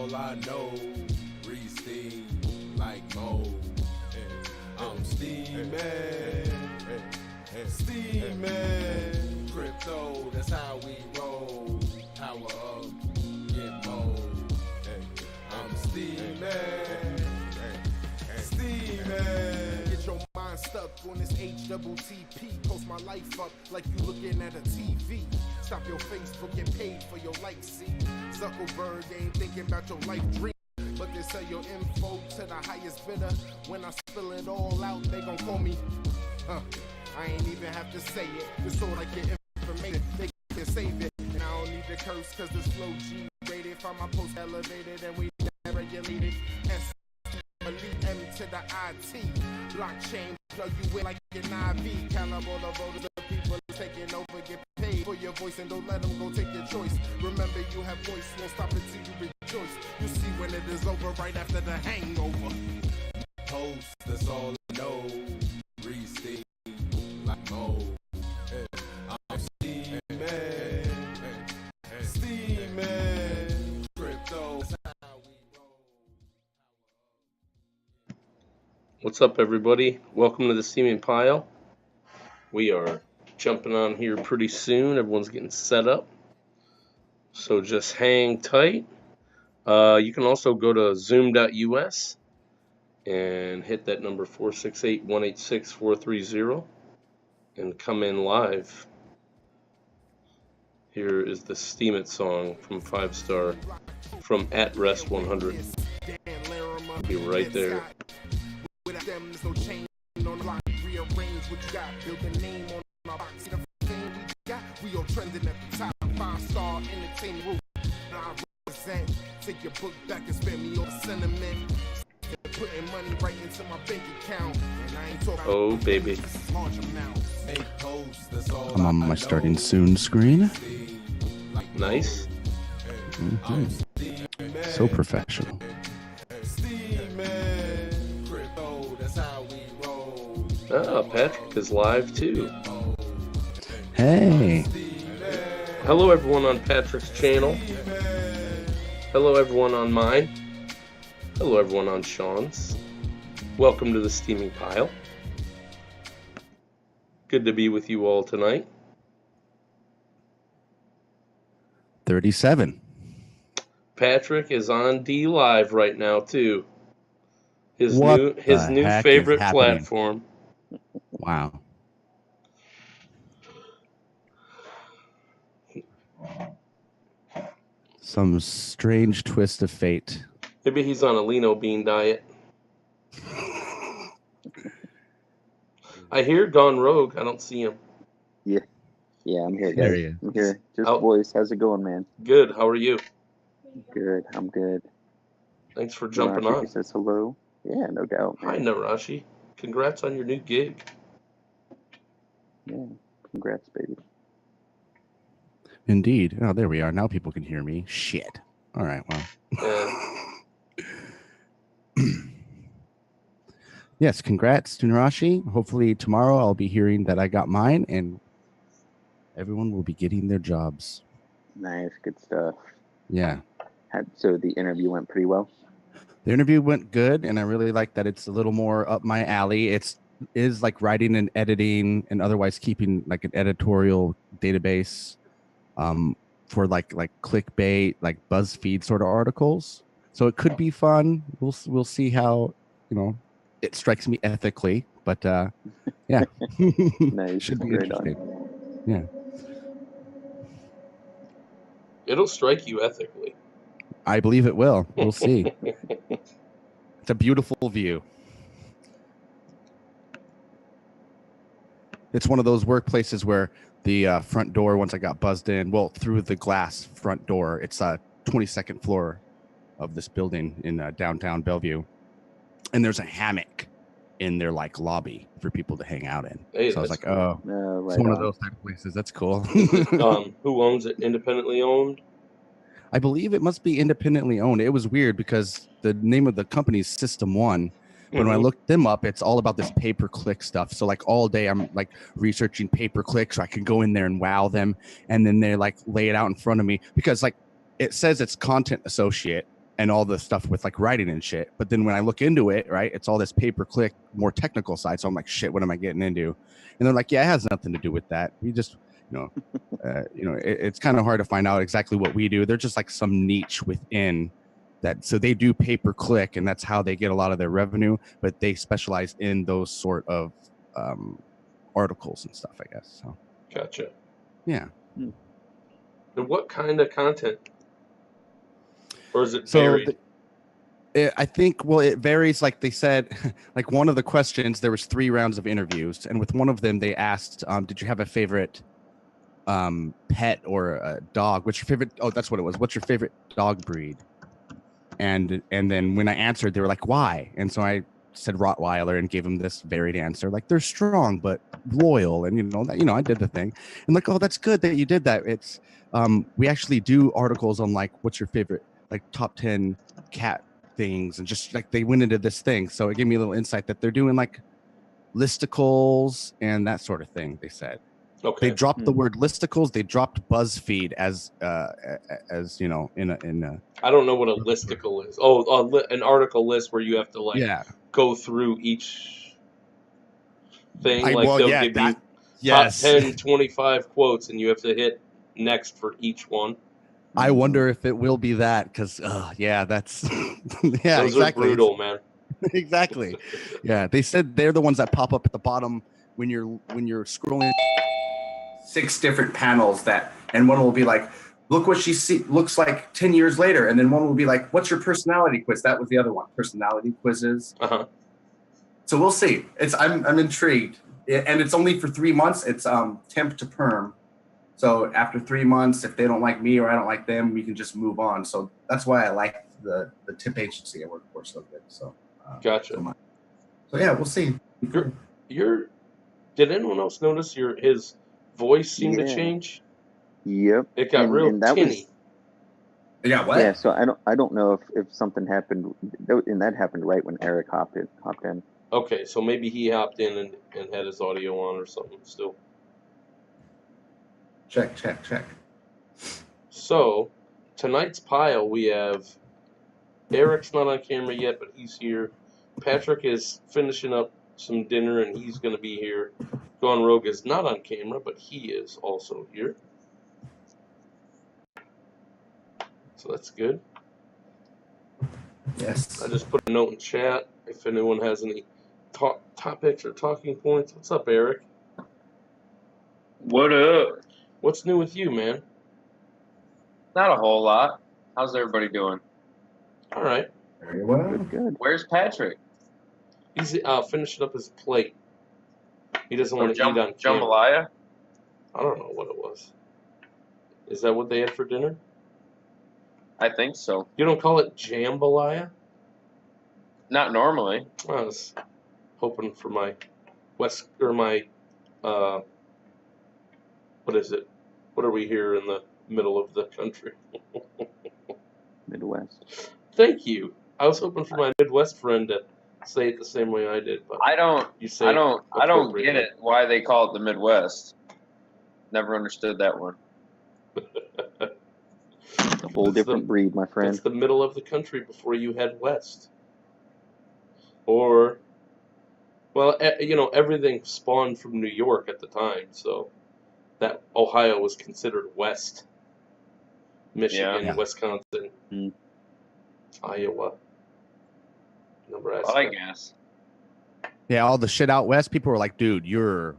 all I know. Re-steam like mold. I'm steaming. Steeming. Crypto, that's how we roll. Power up, get mold. I'm steaming. Steeming. Get your mind stuck on this HWTP. Post my life up like you looking at a TV. Stop your Facebook, get paid for your likes. See, Zuckerberg ain't thinking about your life dream, but they sell your info to the highest bidder. When I spill it all out, they gon' call me. I ain't even have to say it. Just so I get information, they can save it. And I don't need to curse, cause this flow G-rated. Find my post elevated and we regulated. Elite M to the IT. Blockchain plug you in like an IV. Caliber the voters, the people taking over, get paid for your voice and don't let them go take your choice. Remember you have voice, won't stop until you rejoice. You see when it is over right after the hangover. Post, that's all I know. Re-steam like mold. I'm steaming. Steaming. Crypto. What's up, everybody? Welcome to the Steeming Pile. We are jumping on here pretty soon. Everyone's getting set up, so just hang tight. You can also go to zoom.us and hit that number 468-186-430 and come in live. Here is the Steam It song from 5-star from @rest100. I'll be right there. Without them, there's no chain on the block. Rearrange what you got, build a name on our box. See the fame we got, we all trending at the top. 5-star entertainment roof. I represent. Take your book back and spend me all the sentiment. Putting money right into my bank account. And I ain't talking. Oh, baby. I'm on my starting soon screen. Nice. Mm-hmm. So professional. Ah, Patrick is live too. Hey. Hello, everyone on Patrick's channel. Hello, everyone on mine. Hello, everyone on Sean's. Welcome to the Steeming Pile. Good to be with you all tonight. 37. Patrick is on D Live right now too. His What new heck favorite is happening? platform. Wow. Some strange twist of fate. Maybe he's on a Lino Bean diet. I hear Gone Rogue. I don't see him. Yeah, I'm here, There guys. he is. I'm here. Just voice. How's it going, man? Good. How are you? Good. I'm good. Thanks for jumping Narashi on. says hello. Yeah, no doubt, Hi, man. Narashi. Congrats on your new gig. Yeah, congrats, baby. Indeed. Oh, there we are. Now people can hear me. Shit. All right, well. Yes, congrats to Narashi. Hopefully tomorrow I'll be hearing that I got mine and everyone will be getting their jobs. Nice, good stuff. Yeah. So the interview went pretty well? The interview went good, and I really like that it's a little more up my alley. It is like writing and editing and otherwise keeping like an editorial database for like clickbait, like BuzzFeed sort of articles. So it could be fun. We'll see how, it strikes me ethically, but yeah. Nice. Should be Right interesting. on. Yeah. It'll strike you ethically. I believe it will. We'll see. It's a beautiful view. It's one of those workplaces where the front door, once I got buzzed in, through the glass front door, it's a 22nd floor of this building in downtown Bellevue. And there's a hammock in their lobby for people to hang out in. Hey, so I was like, right it's one on. of those type of places. That's cool. Who owns it? Independently owned? I believe it must be independently owned. It was weird because the name of the company is System One. But when I looked them up, it's all about this pay-per-click stuff. So all day I'm researching pay-per-click so I can go in there and wow them. And then they lay it out in front of me because it says it's content associate. and all the stuff with like writing and shit. But then when I look into it, right, it's all this pay-per-click, more technical side. So I'm like, shit, what am I getting into? And they're like, yeah, it has nothing to do with that. We just, it's kind of hard to find out exactly what we do. They're just like some niche within that. So they do pay-per-click, and that's how they get a lot of their revenue. But they specialize in those sort of articles and stuff, I guess. So. Gotcha. Yeah. And what kind of content? Or is it varied? I think, well, it varies. Like they said, like one of the questions, there was 3 rounds of interviews. And with one of them, they asked, did you have a favorite pet or a dog? What's your favorite? Oh, that's what it was. What's your favorite dog breed? And then when I answered, they were like, why? And so I said Rottweiler and gave them this varied answer. Like, they're strong, but loyal. And, I did the thing. And like, oh, that's good that you did that. It's, we actually do articles on like, what's your favorite, like top 10 cat things, and just like they went into this thing. So it gave me a little insight that they're doing like listicles and that sort of thing. They said, okay, they dropped the word listicles. They dropped BuzzFeed as in a. I don't know what a listicle is. Oh, an article list where you have to go through each thing. They'll give you top 10, 25 quotes, and you have to hit next for each one. I wonder if it will be that, because that's those are brutal, man. Exactly. Yeah, they said they're the ones that pop up at the bottom when you're scrolling 6 different panels, and one will be like, look what she looks like 10 years later, and then one will be like, what's your personality quiz? That was the other one, personality quizzes. So we'll see. I'm intrigued, and it's only for 3 months. It's temp to perm. So after 3 months, if they don't like me or I don't like them, we can just move on. So that's why I like the tip agency I work for so good. So gotcha. So yeah, we'll see. Did anyone else notice his voice seemed to change? Yep. It got real tinny. Yeah, what? Yeah, so I don't know if something happened, and that happened right when Eric hopped in. Okay, so maybe he hopped in and had his audio on or something still. Check. So, tonight's pile, we have Eric's not on camera yet, but he's here. Patrick is finishing up some dinner, and he's going to be here. Gone Rogue is not on camera, but he is also here. So that's good. Yes. I just put a note in chat if anyone has any topics or talking points. What's up, Eric? What up? What's new with you, man? Not a whole lot. How's everybody doing? All right. Very well. Good. Where's Patrick? He's finishing up his plate. He doesn't want to eat on camera. Jambalaya? I don't know what it was. Is that what they had for dinner? I think so. You don't call it jambalaya? Not normally. I was hoping for my what is it? What are we here in the middle of the country? Midwest. Thank you. I was hoping for my Midwest friend to say it the same way I did, but I don't get it why they call it the Midwest. Never understood that one. A whole different breed, my friend. It's the middle of the country before you head west. Or, well, everything spawned from New York at the time, so that Ohio was considered west. Michigan, Wisconsin, Iowa, Nebraska. I guess. Yeah, all the shit out west, people were like, dude, you're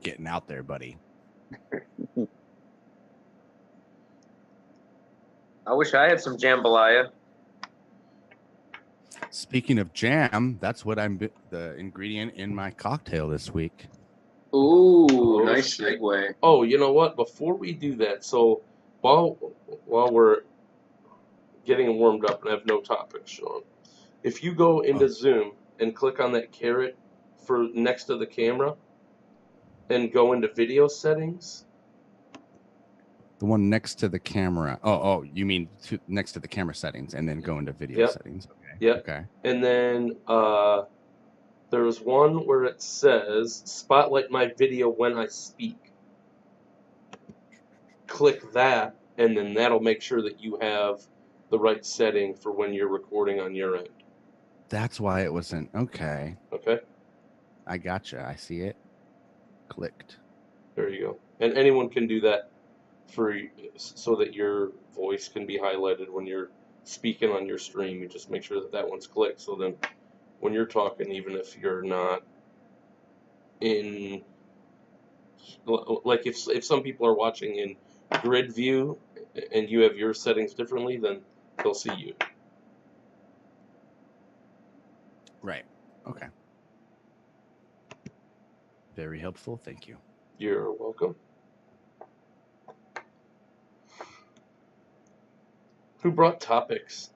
getting out there, buddy. I wish I had some jambalaya. Speaking of jam, that's what the ingredient in my cocktail this week. Ooh, nice segue. Oh, you know what? Before we do that, so while we're getting warmed up and have no topics, Sean, if you go into Zoom and click on that caret for next to the camera and go into video settings. The one next to the camera. Oh, you mean next to the camera settings and then go into video settings. Okay. Yep. Okay. And then there's one where it says spotlight my video when I speak. Click that, and then that'll make sure that you have the right setting for when you're recording on your end. That's why it wasn't. Okay. Okay? I gotcha. I see it. Clicked. There you go. And anyone can do that so that your voice can be highlighted when you're speaking on your stream. You just make sure that that one's clicked. So then when you're talking, even if you're not in, like if some people are watching in grid view and you have your settings differently, then they'll see you. Right. Okay. Very helpful. Thank you. You're welcome. Who brought topics?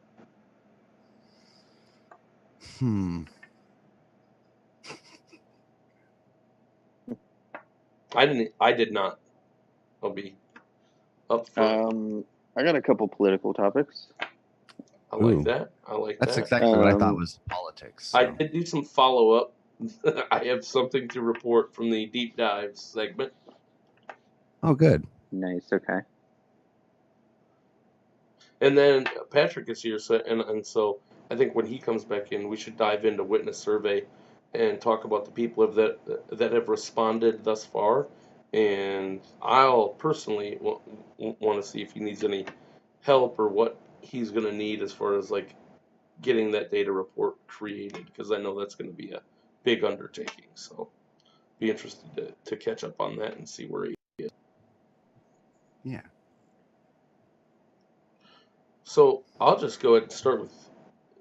I did not. I'll be up front. I got a couple political topics. I like that. I like That's that. exactly what I thought was politics. So. I did do some follow-up. I have something to report from the deep dives segment. Oh, good. Nice. Okay. And then Patrick is here, and so I think when he comes back in, we should dive into witness survey and talk about the people that have responded thus far. And I'll personally want to see if he needs any help or what he's going to need as far as like getting that data report created, because I know that's going to be a big undertaking. So be interested to catch up on that and see where he is. Yeah. So I'll just go ahead and start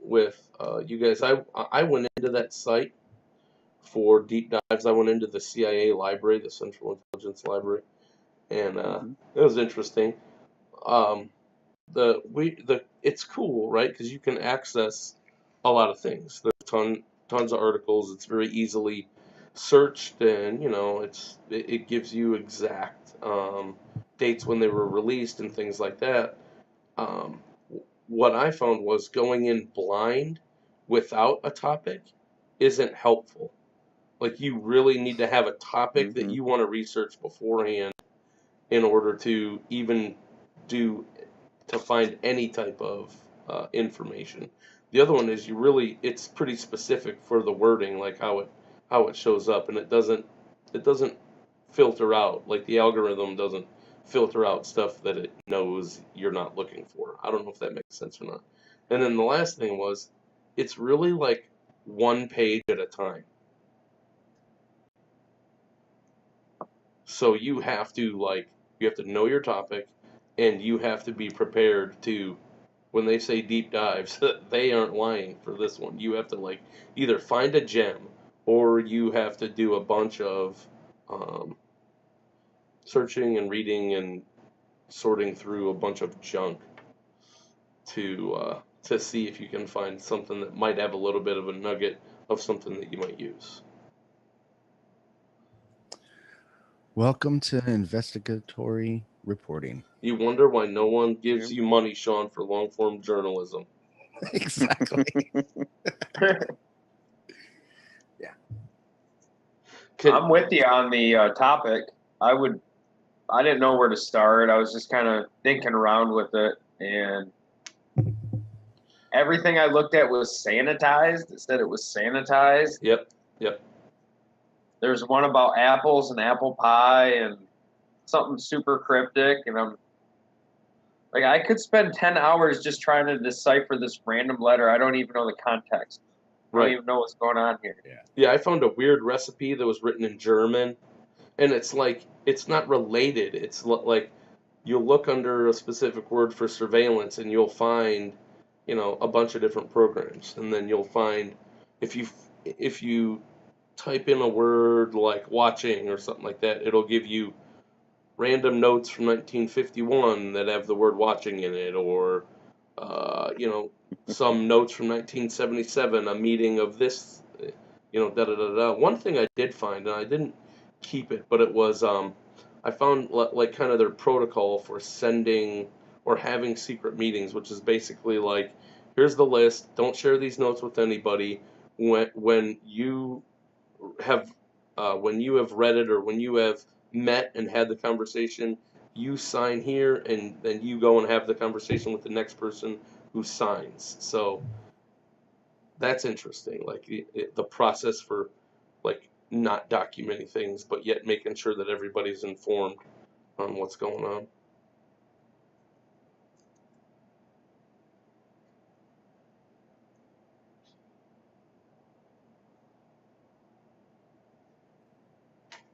with you guys. I went into that site for deep dives. I went into the CIA library, the Central Intelligence Library, and it was interesting. It's cool, right? Because you can access a lot of things. There's tons of articles. It's very easily searched, and it gives you exact dates when they were released and things like that. What I found was going in blind without a topic isn't helpful. Like, you really need to have a topic that you want to research beforehand in order to even to find any type of information. The other one is it's pretty specific for the wording, like how it shows up, and it doesn't filter out, like the algorithm doesn't filter out stuff that it knows you're not looking for. I don't know if that makes sense or not. And then the last thing was, it's really like one page at a time. So you have to know your topic, and you have to be prepared to, when they say deep dives, they aren't lying for this one. You have to either find a gem, or you have to do a bunch of searching and reading and sorting through a bunch of junk to see if you can find something that might have a little bit of a nugget of something that you might use. Welcome to investigatory reporting. You wonder why no one gives you money, Sean, for long-form journalism. Exactly. Yeah. I'm with you on the topic. I didn't know where to start. I was just kind of thinking around with it, and everything I looked at was sanitized. It said it was sanitized. Yep. There's one about apples and apple pie and something super cryptic, and I'm like, I could spend 10 hours just trying to decipher this random letter. I don't even know the context. I don't even know what's going on here. Yeah, I found a weird recipe that was written in German, and it's not related. It's like you'll look under a specific word for surveillance, and you'll find, a bunch of different programs, and then you'll find if you type in a word like watching or something like that, it'll give you random notes from 1951 that have the word watching in it, or some notes from 1977, a meeting of this, One thing I did find, and I didn't keep it, but it was I found like kind of their protocol for sending or having secret meetings, which is basically like, here's the list, don't share these notes with anybody. When you have read it, or when you have met and had the conversation, you sign here, and then you go and have the conversation with the next person who signs. So that's interesting. Like the process for like not documenting things, but yet making sure that everybody's informed on what's going on.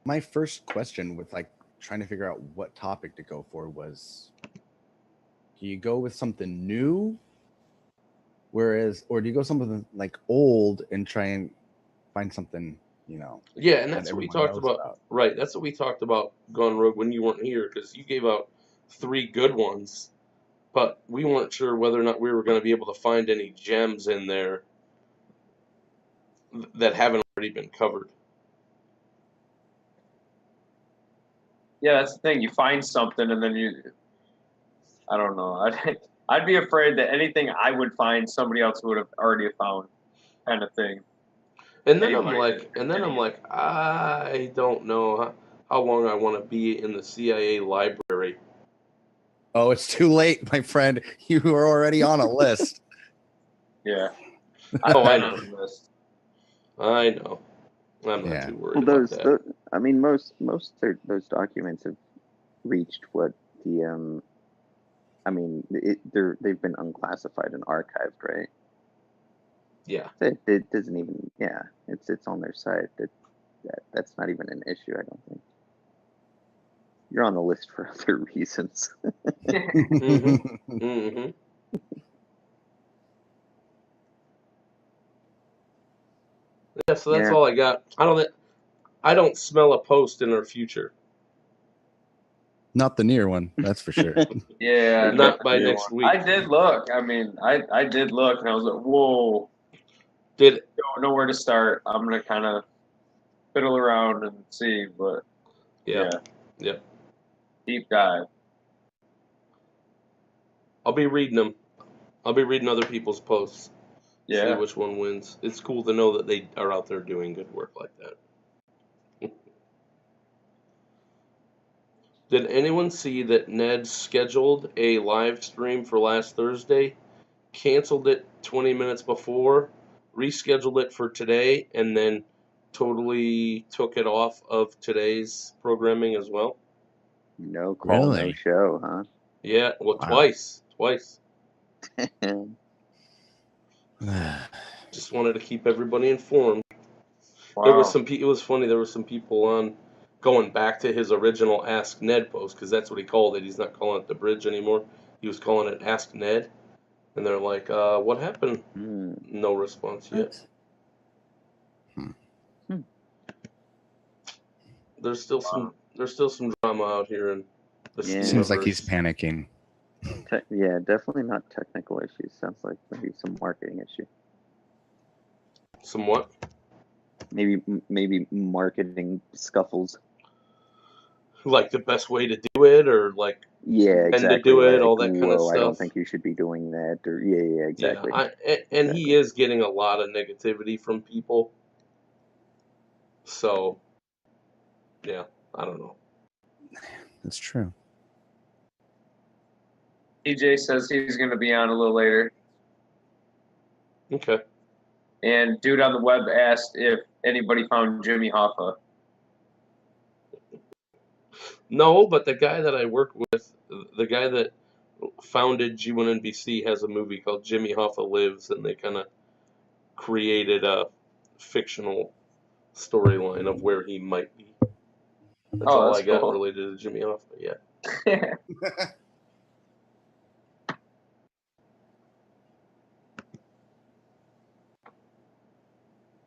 My first question with like trying to figure out what topic to go for was, do you go with something new, or do you go something like old and try and find something, Yeah, and that's that what we everyone talked knows about. Right, that's what we talked about Gone Rogue when you weren't here, because you gave out 3 good ones, but we weren't sure whether or not we were going to be able to find any gems in there that haven't already been covered. Yeah, that's the thing. You find something and then I don't know. I'd be afraid that anything I would find, somebody else would have already found, kind of thing. And then I'm like, I don't know how long I want to be in the CIA library. Oh, it's too late, my friend. You are already on a list. Yeah. Oh, I I'm know. on the list. I know. I'm not too worried about that. I mean, most those documents have reached what the I mean, they've been unclassified and archived, right? Yeah. It doesn't even, yeah, it's on their site. That's not even an issue, I don't think. You're on the list for other reasons. Mm-hmm. Mm-hmm. Yeah, so that's all I got. I don't smell a post in our future. Not the near one, that's for sure. Yeah. Not by next week. I did look. I mean, I did look, and I was like, whoa. Did Don't know where to start. I'm going to kind of fiddle around and see, but yeah. Deep dive. I'll be reading them. I'll be reading other people's posts. Yeah. See which one wins. It's cool to know that they are out there doing good work like that. Did anyone see that Ned scheduled a live stream for last Thursday, canceled it 20 minutes before, rescheduled it for today, and then totally took it off of today's programming as well? No call, no show, huh? Yeah, well, Wow. Twice. Just wanted to keep everybody informed. Wow. There was it was funny, there were some people on going back to his original Ask Ned post, because that's what he called it. He's not calling it The Bridge anymore. He was calling it Ask Ned. And they're like, what happened? No response yet. There's still some drama out here in the Steam Seems like he's panicking. Yeah, definitely not technical issues. Sounds like maybe some marketing issue. Some what? Maybe marketing scuffles. Like the best way to do it, or like exactly. to do it, like, all that kind of stuff. I don't think you should be doing that. Or exactly. And he is getting a lot of negativity from people. So, yeah, I don't know. That's true. TJ says he's going to be on a little later. Okay. And dude on the web asked if anybody found Jimmy Hoffa. No, but the guy that I work with, the guy that founded G1NBC, has a movie called Jimmy Hoffa Lives, and they kind of created a fictional storyline of where he might be. That's all I got related to Jimmy Hoffa. Yeah.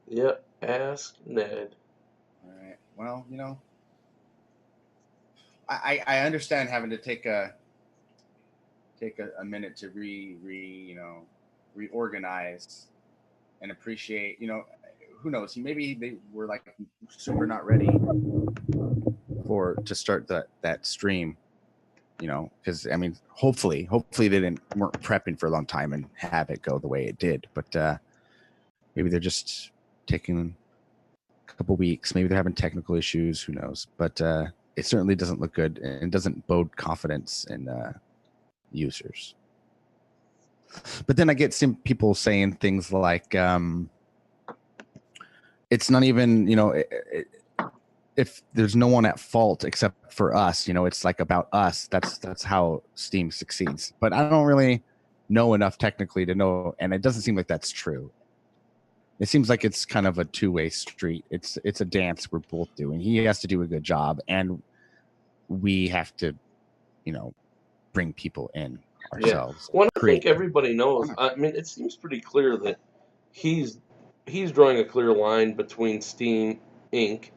Yeah, Ask Ned. All right. Well, I understand having to take a minute to reorganize and appreciate. Who knows? Maybe they were like super not ready to start that stream. Because I mean, hopefully they weren't prepping for a long time and have it go the way it did. But maybe they're just taking a couple weeks. Maybe they're having technical issues. Who knows? But it certainly doesn't look good, and it doesn't bode confidence in users. But then I get some people saying things like, it's not even, if there's no one at fault except for us, it's like about us. That's how Steam succeeds. But I don't really know enough technically to know, and it doesn't seem like that's true. It seems like it's kind of a two-way street. It's a dance we're both doing. He has to do a good job, and we have to, bring people in ourselves. Yeah. Well, I think everybody knows. I mean, it seems pretty clear that he's drawing a clear line between Steam Inc.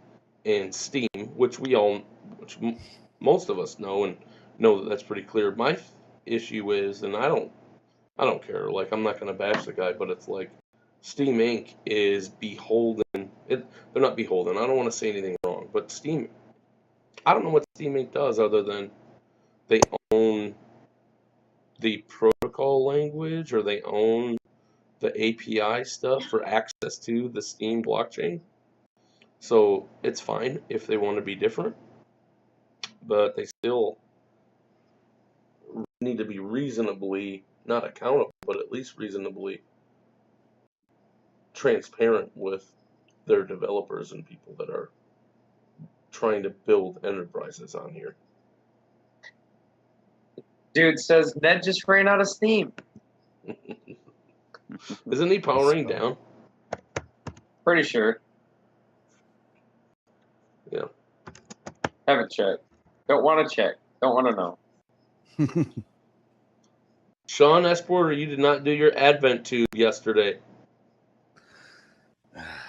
and Steam, which most of us know and know that that's pretty clear. My issue is, and I don't care. Like, I'm not going to bash the guy, but it's like Steam Inc. is beholden. They're not beholden. I don't want to say anything wrong, but Steam. I don't know what Steam Inc. does other than they own the protocol language, or they own the API stuff for access to the Steam blockchain. So it's fine if they want to be different, but they still need to be reasonably, not accountable, but at least reasonably transparent with their developers and people that are trying to build enterprises on here. Dude says Ned just ran out of steam. Isn't he powering down? Pretty sure. Yeah. Haven't checked. Don't want to check. Don't want to know. Sean S. Porter, you did not do your Adventube yesterday.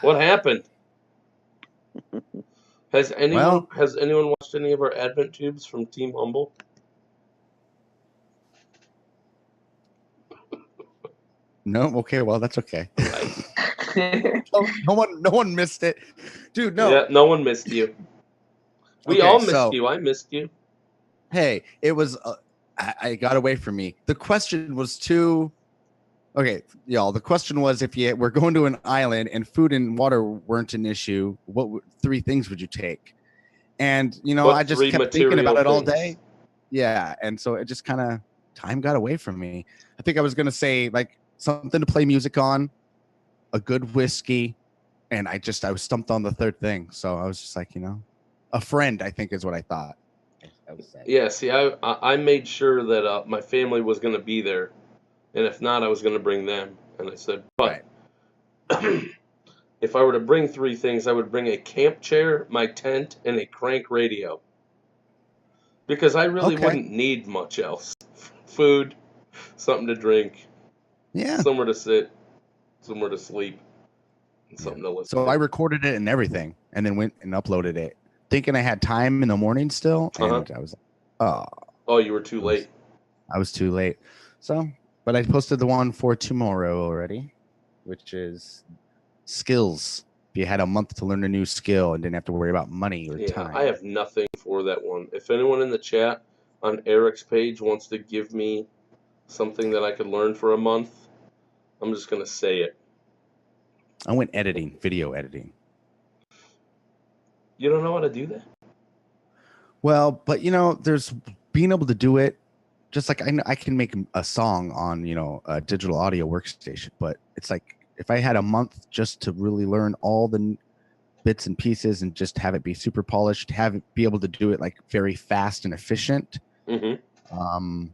What happened? Has anyone watched any of our Adventubes from Team Humble? No, okay, well that's okay. No one missed it, dude. No, yeah, no one missed you. We all missed you. I missed you. Hey, it was. I got away from me. The question was okay, y'all. The question was, if you were going to an island and food and water weren't an issue, what 3 things would you take? And I just kept thinking about it all day. Yeah, and so it just kind of time got away from me. I think I was gonna say like something to play music on, a good whiskey, and I was stumped on the 3rd thing. So I was just like, a friend, I think is what I thought. Yeah, see, I made sure that my family was going to be there, and if not, I was going to bring them. And I said, but if I were to bring 3 things, I would bring a camp chair, my tent, and a crank radio. Because I really wouldn't need much else. Food, something to drink, somewhere to sit, somewhere to sleep, and something to listen to. I recorded it and everything, and then went and uploaded it, thinking I had time in the morning still, and I was like, oh, you were too late. I was too late. So, but I posted the one for tomorrow already, which is skills. If you had a month to learn a new skill and didn't have to worry about money or time. I have nothing for that one. If anyone in the chat on Eric's page wants to give me something that I could learn for a month, I'm just going to say it. I went video editing. You don't know how to do that? Well, but there's being able to do it. Just like I can make a song on a digital audio workstation, but it's like if I had a month just to really learn all the bits and pieces and just have it be super polished, be able to do it like very fast and efficient. Mm-hmm.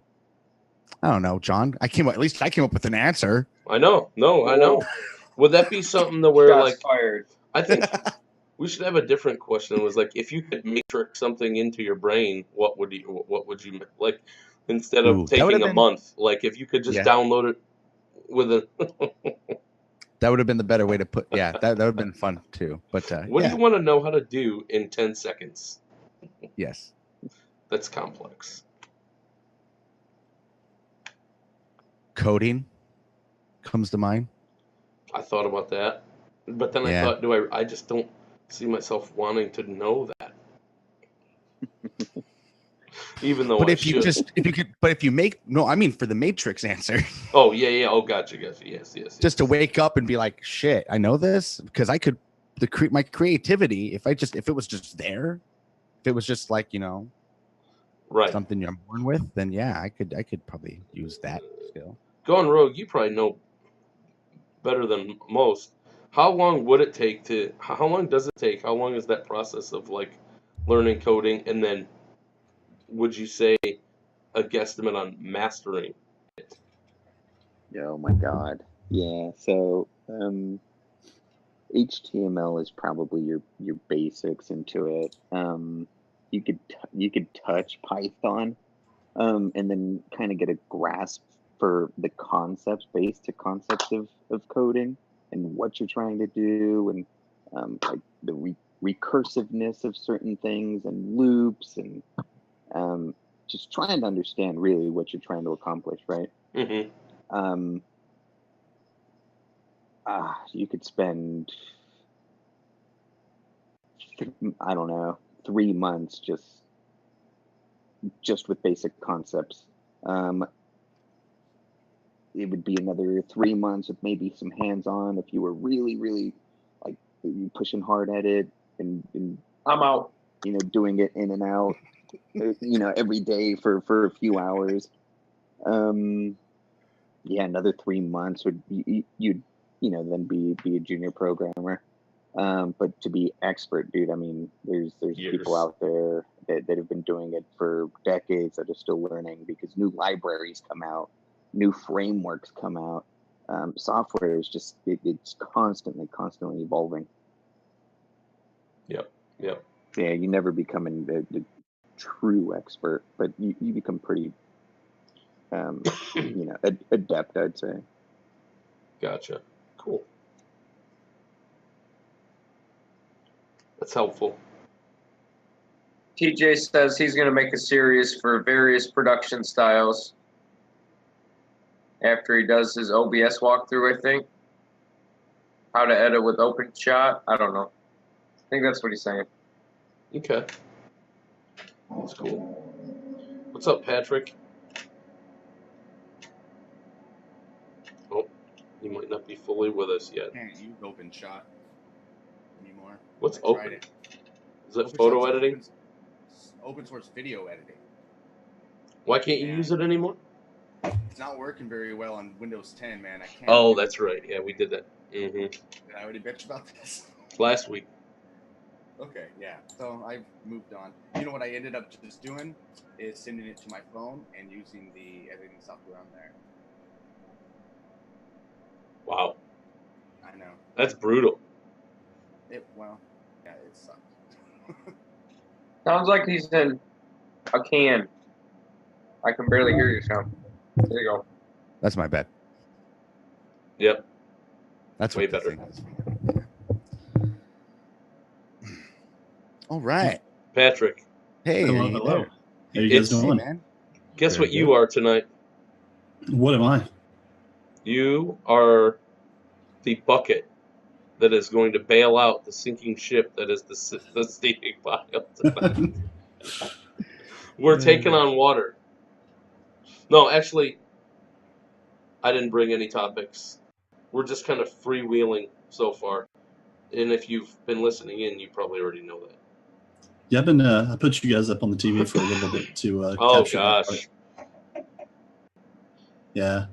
I don't know, John. I came up with an answer. I know. I know. Would that be something to where like fired? I think we should have a different question. It was like, if you could matrix something into your brain, what would you like, instead of taking a month? Like, if you could just download it with a that would have been the better way to put. Yeah, that would have been fun too. But what do you want to know how to do in 10 seconds? Yes, that's complex. Coding comes to mind. I thought about that, but then I thought, I just don't see myself wanting to know that. Even though, but if you make for the Matrix answer. Oh yeah. Oh, gotcha. Yes. Just to wake up and be like, shit, I know this, because I could my creativity. If it was just there, if it was just like right, something you're born with, then I could probably use that skill. going rogue, you probably know better than most. How long would it take to? How long does it take? How long is that process of like learning coding, and then would you say a guesstimate on mastering it? Oh my God. Yeah. So HTML is probably your basics into it. You could touch Python, and then kind of get a grasp for the concepts, basic concepts of coding and what you're trying to do, and like the recursiveness of certain things and loops, and just trying to understand really what you're trying to accomplish, right? Mm-hmm. You could spend, I don't know, 3 months just with basic concepts. It would be another 3 months with maybe some hands-on if you were really, really like pushing hard at it, and I'm out. doing it in and out, every day for a few hours. Yeah, another 3 months would you'd then be a junior programmer. But to be expert, dude, I mean, there's Years. people out there that have been doing it for decades that are still learning, because new libraries come out, new frameworks come out. Software is just it's constantly evolving. Yep. Yeah, you never become the true expert, but you become pretty adept, I'd say. Gotcha. Cool. That's helpful. TJ says he's going to make a series for various production styles after he does his OBS walkthrough, I think. How to edit with OpenShot. I don't know. I think that's what he's saying. Okay. That's cool. What's up, Patrick? Oh, you might not be fully with us yet. Can't use OpenShot anymore. What's I open? tried it. Is that OpenShot's photo editing? Open source video editing. Why can't you Man. use it anymore? It's not working very well on Windows 10, man. I can't. Oh, that's right. Yeah, we did that. Mm-hmm. Did I already bitch about this? Last week. Okay, yeah. So I've moved on. You know what I ended up just doing is sending it to my phone and using the editing software on there. Wow. I know. That's brutal. Yeah, it sucked. Sounds like he's in a can. I can barely hear you, Sean. There you go. That's my bad. Yep. That's way what this better. thing is. All right. Patrick. Hey, Hello, are you hello. there? How you guys It's- doing? man. Guess Very what you good. are tonight? What am I? You are the bucket that is going to bail out the sinking ship that is the steaming pile tonight. We're taking on water. No, actually, I didn't bring any topics. We're just kind of freewheeling so far. And if you've been listening in, you probably already know that. Yeah, I've been. I put you guys up on the TV for a little bit to Oh, capture that part. gosh. Yeah.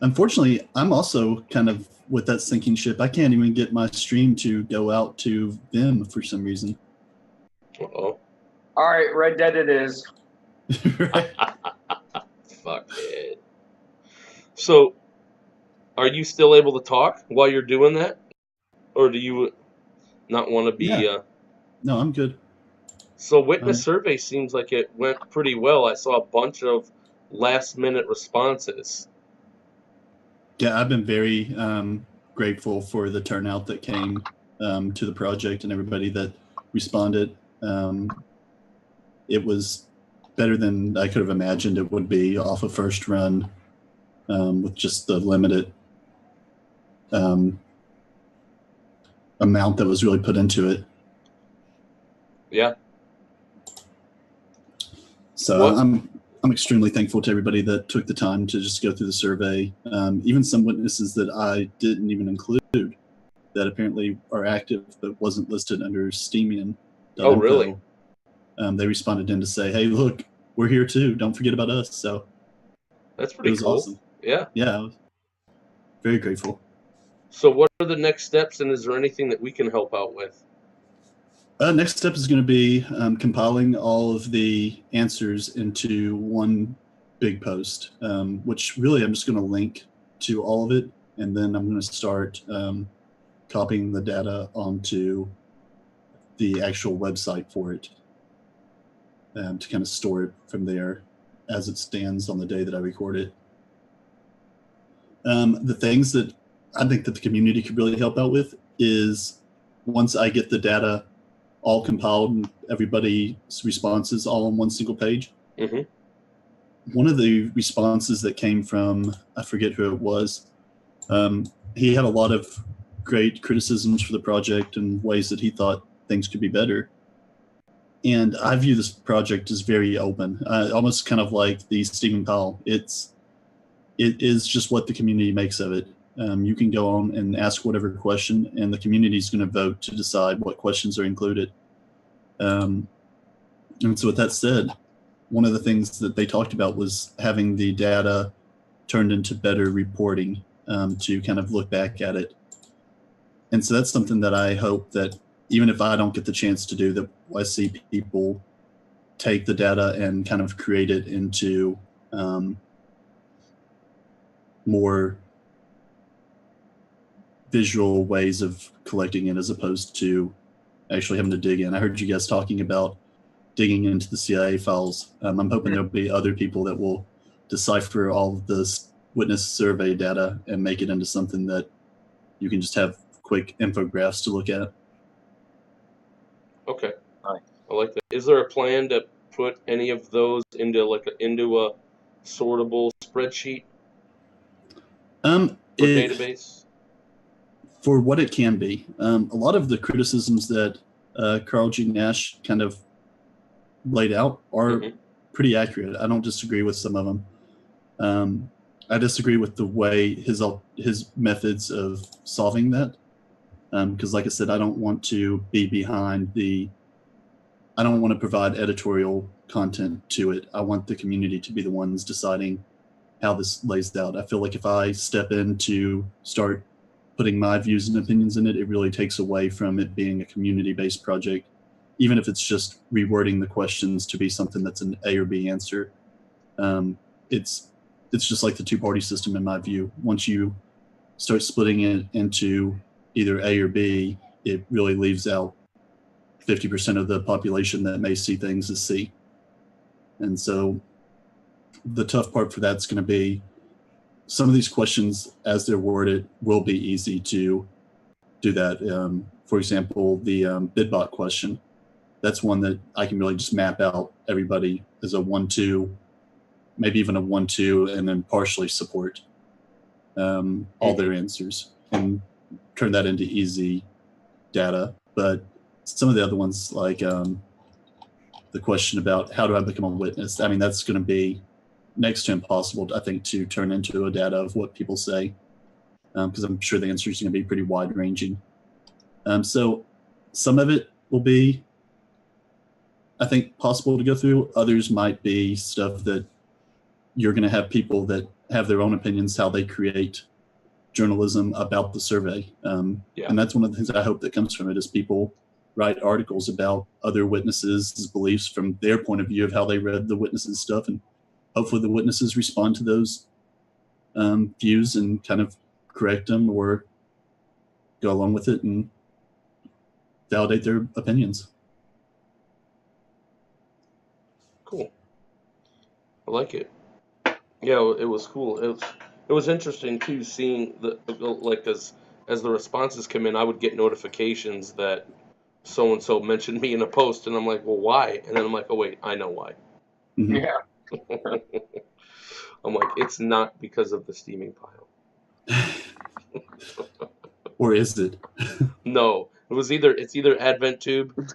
Unfortunately, I'm also kind of with that sinking ship. I can't even get my stream to go out to Vim for some reason. Uh-oh. All right, Red Dead it is. Right? Fuck it. So, are you still able to talk while you're doing that? Or do you not want to be... Yeah. No, I'm good. So, witness survey seems like it went pretty well. I saw a bunch of last-minute responses. Yeah, I've been very grateful for the turnout that came to the project and everybody that responded. It was better than I could have imagined it would be off a first run with just the limited amount that was really put into it. Yeah. So What? I'm extremely thankful to everybody that took the time to just go through the survey. Even some witnesses that I didn't even include that apparently are active but wasn't listed under Steeming. Oh, really? They responded in to say, "Hey, look, we're here too. Don't forget about us." So That's it pretty was cool. awesome. Yeah. Yeah, I was very grateful. So what are the next steps, and is there anything that we can help out with? Next step is going to be compiling all of the answers into one big post, which really I'm just going to link to all of it, and then I'm going to start copying the data onto the actual website for it to kind of store it from there as it stands on the day that I record it. The things that I think that the community could really help out with is once I get the data all compiled and everybody's responses all on one single page. Mm-hmm. One of the responses that came from, I forget who it was, he had a lot of great criticisms for the project and ways that he thought things could be better. And I view this project as very open, almost kind of like the Steeming Pile. It is just what the community makes of it. You can go on and ask whatever question, and the community is going to vote to decide what questions are included. And so with that said, one of the things that they talked about was having the data turned into better reporting to kind of look back at it. And so that's something that I hope that even if I don't get the chance to do, that I see people take the data and kind of create it into more visual ways of collecting it as opposed to actually having to dig in. I heard you guys talking about digging into the CIA files. I'm hoping there'll be other people that will decipher all of this witness survey data and make it into something that you can just have quick infographics to look at. Okay. Nice. I like that. Is there a plan to put any of those into a sortable spreadsheet or database? For what it can be. A lot of the criticisms that Carl G. Nash kind of laid out are pretty accurate. I don't disagree with some of them. I disagree with the way his methods of solving that. Because like I said, I don't want to be behind I don't want to provide editorial content to it. I want the community to be the ones deciding how this lays out. I feel like if I step in to start putting my views and opinions in it, it really takes away from it being a community-based project, even if it's just rewording the questions to be something that's an A or B answer. It's just like the two-party system in my view. Once you start splitting it into either A or B, it really leaves out 50% of the population that may see things as C. And so the tough part for that's going to be some of these questions, as they're worded, will be easy to do that. For example, the bidbot question, that's one that I can really just map out everybody as a 1-2, maybe even a 1-2, and then partially support all their answers and turn that into easy data. But some of the other ones, like the question about how do I become a witness, I mean, that's going to be next to impossible, I think, to turn into a data of what people say, because I'm sure the answer is going to be pretty wide-ranging. So some of it will be, I think, possible to go through. Others might be stuff that you're going to have people that have their own opinions, how they create journalism about the survey. And that's one of the things I hope that comes from it, is people write articles about other witnesses' beliefs from their point of view of how they read the witnesses' stuff, and hopefully the witnesses respond to those views and kind of correct them or go along with it and validate their opinions. Cool. I like it. Yeah, it was cool. It was interesting too, seeing as the responses come in, I would get notifications that so and so mentioned me in a post, and I'm like, well, why? And then I'm like, oh wait, I know why. Mm-hmm. Yeah. I'm like, it's not because of the Steeming Pile. Or is it? No, it's either Adventube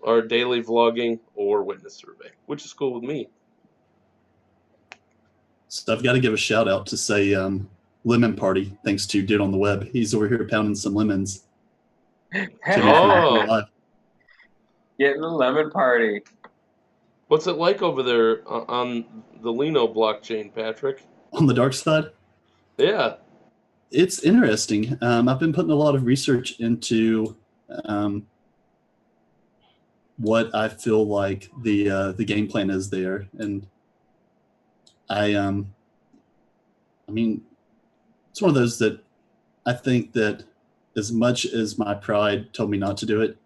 or daily vlogging or witness survey, which is cool with me. So I've got to give a shout out to say Lemon Party, thanks to Dude on the Web. He's over here pounding some lemons. Oh, Getting the lemon party. what's it like over there on the Lino blockchain, Patrick? on the dark side. Yeah. It's interesting. I've been putting a lot of research into what I feel like the game plan is there, and I mean, it's one of those that I think that as much as my pride told me not to do it,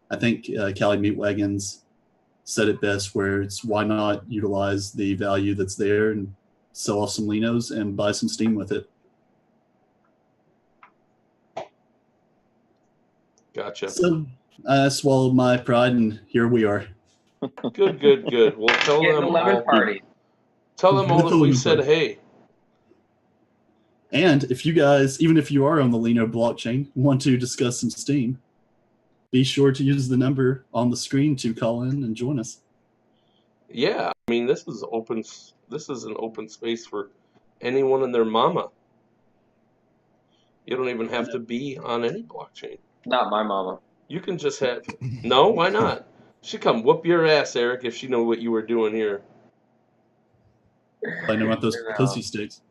I think Cali Meat Wagons said it best, where it's why not utilize the value that's there and sell off some Linos and buy some steam with it. Gotcha. So I swallowed my pride, and here we are. Good. Well, tell Getting them the lemon all. party. Tell them all With that the we lemon said party. hey. And if you guys, even if you are on the Lino blockchain, want to discuss some Steam, be sure to use the number on the screen to call in and join us. Yeah, I mean this is open. This is an open space for anyone and their mama. You don't even have to be on any blockchain. Not my mama. You can just have. No, why not? She'd come whoop your ass, Eric, if she knew what you were doing here. I know about those No. pussy sticks.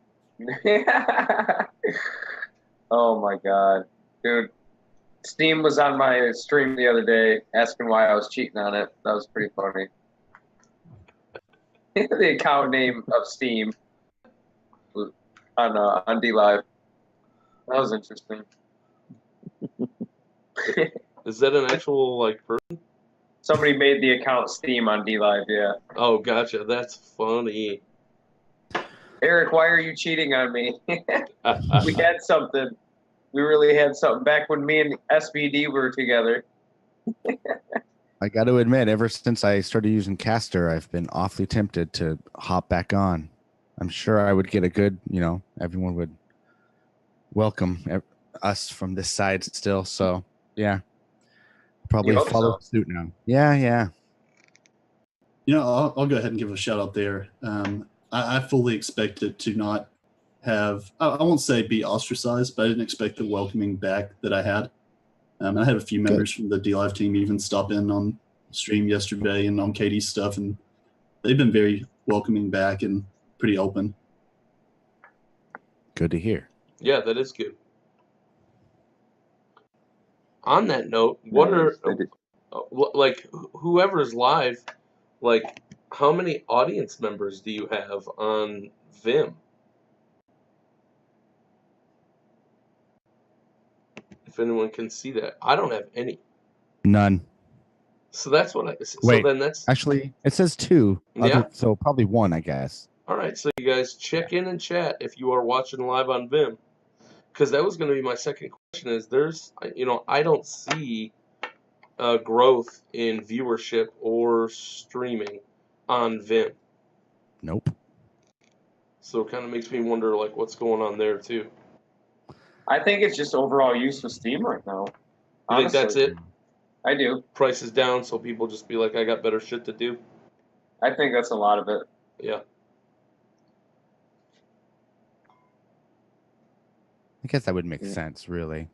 Oh my god, dude! Steem was on my stream the other day, asking why I was cheating on it. That was pretty funny. The account name of Steem on D Live. That was interesting. Is that an actual like person? Somebody made the account Steem on D Live. Yeah. Oh, gotcha. That's funny. Eric, why are you cheating on me? We had something. We really had something back when me and SVD were together. I got to admit, ever since I started using Caster, I've been awfully tempted to hop back on. I'm sure I would get a good, everyone would welcome us from this side still. So, yeah, probably You hope follow so. suit now. Yeah. I'll go ahead and give a shout out there. I fully expected to not have, I won't say be ostracized, but I didn't expect the welcoming back that I had. I had a few members from the D-Live team even stop in on stream yesterday and on Katie's stuff, and they've been very welcoming back and pretty open. Good to hear. Yeah, that is good. On that note, what Nice. like whoever's live, like how many audience members do you have on Vim? If anyone can see that, I don't have any. None. So that's what I. So Wait, then that's actually, it says 2. Yeah. So probably 1, I guess. all right. So you guys check in and chat if you are watching live on Vim, because that was going to be my second question. Is there's I don't see growth in viewership or streaming on Vim. Nope. So it kind of makes me wonder, like, what's going on there too. I think it's just overall use of Steam right now. You think that's it? I do. Price is down, so people just be like, I got better shit to do. I think that's a lot of it. Yeah. I guess that would make sense, really.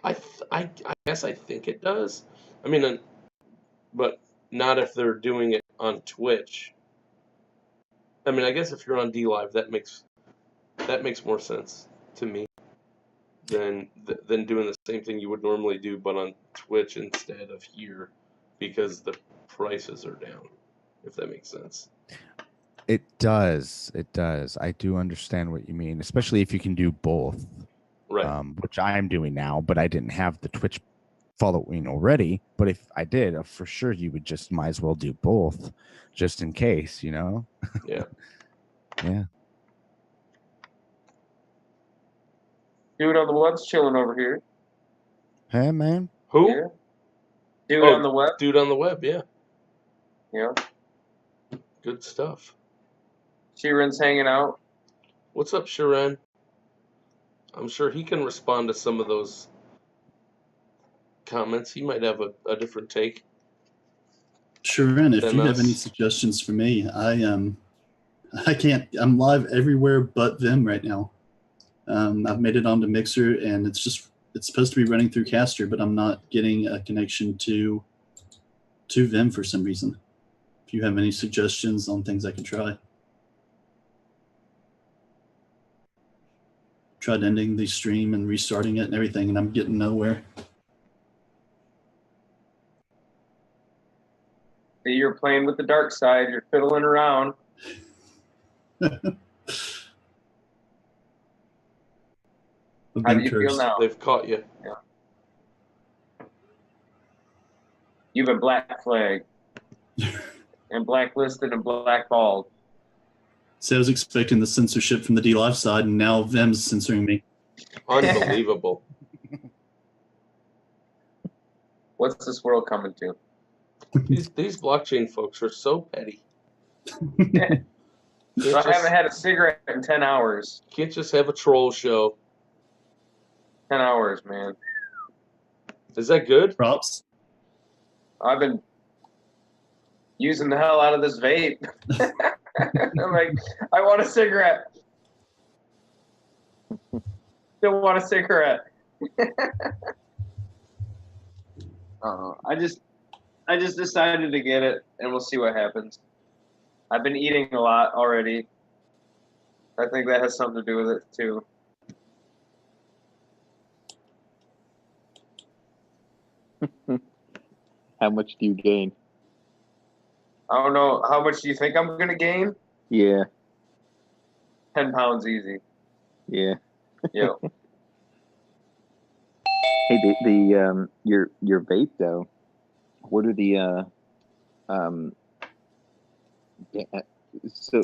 I guess I think it does. I mean, but not if they're doing it on Twitch. I mean, I guess if you're on D Live, that makes more sense to me than doing the same thing you would normally do, but on Twitch instead of here, because the prices are down. If that makes sense. It does. I do understand what you mean, especially if you can do both. Right. Which I am doing now, but I didn't have the Twitch following already. But if I did, for sure you would just might as well do both, just in case, Yeah. Yeah. Dude on the web's chilling over here. Hey, man. Who? Yeah. Dude on the web. Dude on the web. Yeah. Yeah. Good stuff. Sheeran's hanging out. What's up, Sharon? I'm sure he can respond to some of those comments. He might have a different take. Sharon, if Then you have us. any suggestions for me, I can't. I'm live everywhere but Vim right now. I've made it onto Mixer, and it's supposed to be running through Caster, but I'm not getting a connection to Vim for some reason. If you have any suggestions on things I can try. tried ending the stream and restarting it and everything, and I'm getting nowhere. You're playing with the dark side. You're fiddling around. How do you feel now? They've caught you. Yeah. You've been black flagged and blacklisted and blackballed. So I was expecting the censorship from the D-Live side, and now Vem's censoring me. Unbelievable. What's this world coming to? These blockchain folks are so petty. I haven't had a cigarette in 10 hours. Can't just have a troll show. 10 hours, man. Is that good? Props. I've been using the hell out of this vape. I'm like, I want a cigarette. Still want a cigarette. I just decided to get it, and we'll see what happens. I've been eating a lot already. I think that has something to do with it too. How much do you gain? I don't know. How much do you think I'm going to gain? Yeah. 10 pounds easy. Yeah. Yeah. Hey, your vape though. What are the so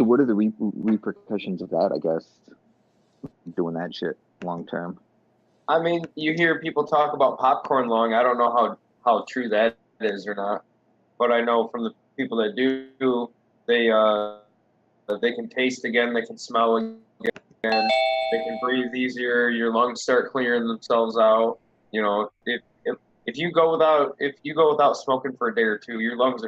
what are the repercussions of that? I guess doing that shit long term. I mean, you hear people talk about popcorn lung. I don't know how true that is or not, but I know from the people that do, they can taste again, they can smell again, they can breathe easier. Your lungs start clearing themselves out. You know, if you go without smoking for a day or two, your lungs